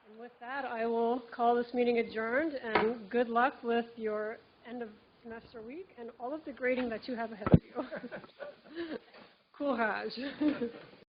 And with that, I will call this meeting adjourned, and good luck with your end of semester week and all of the grading that you have ahead of you. Courage.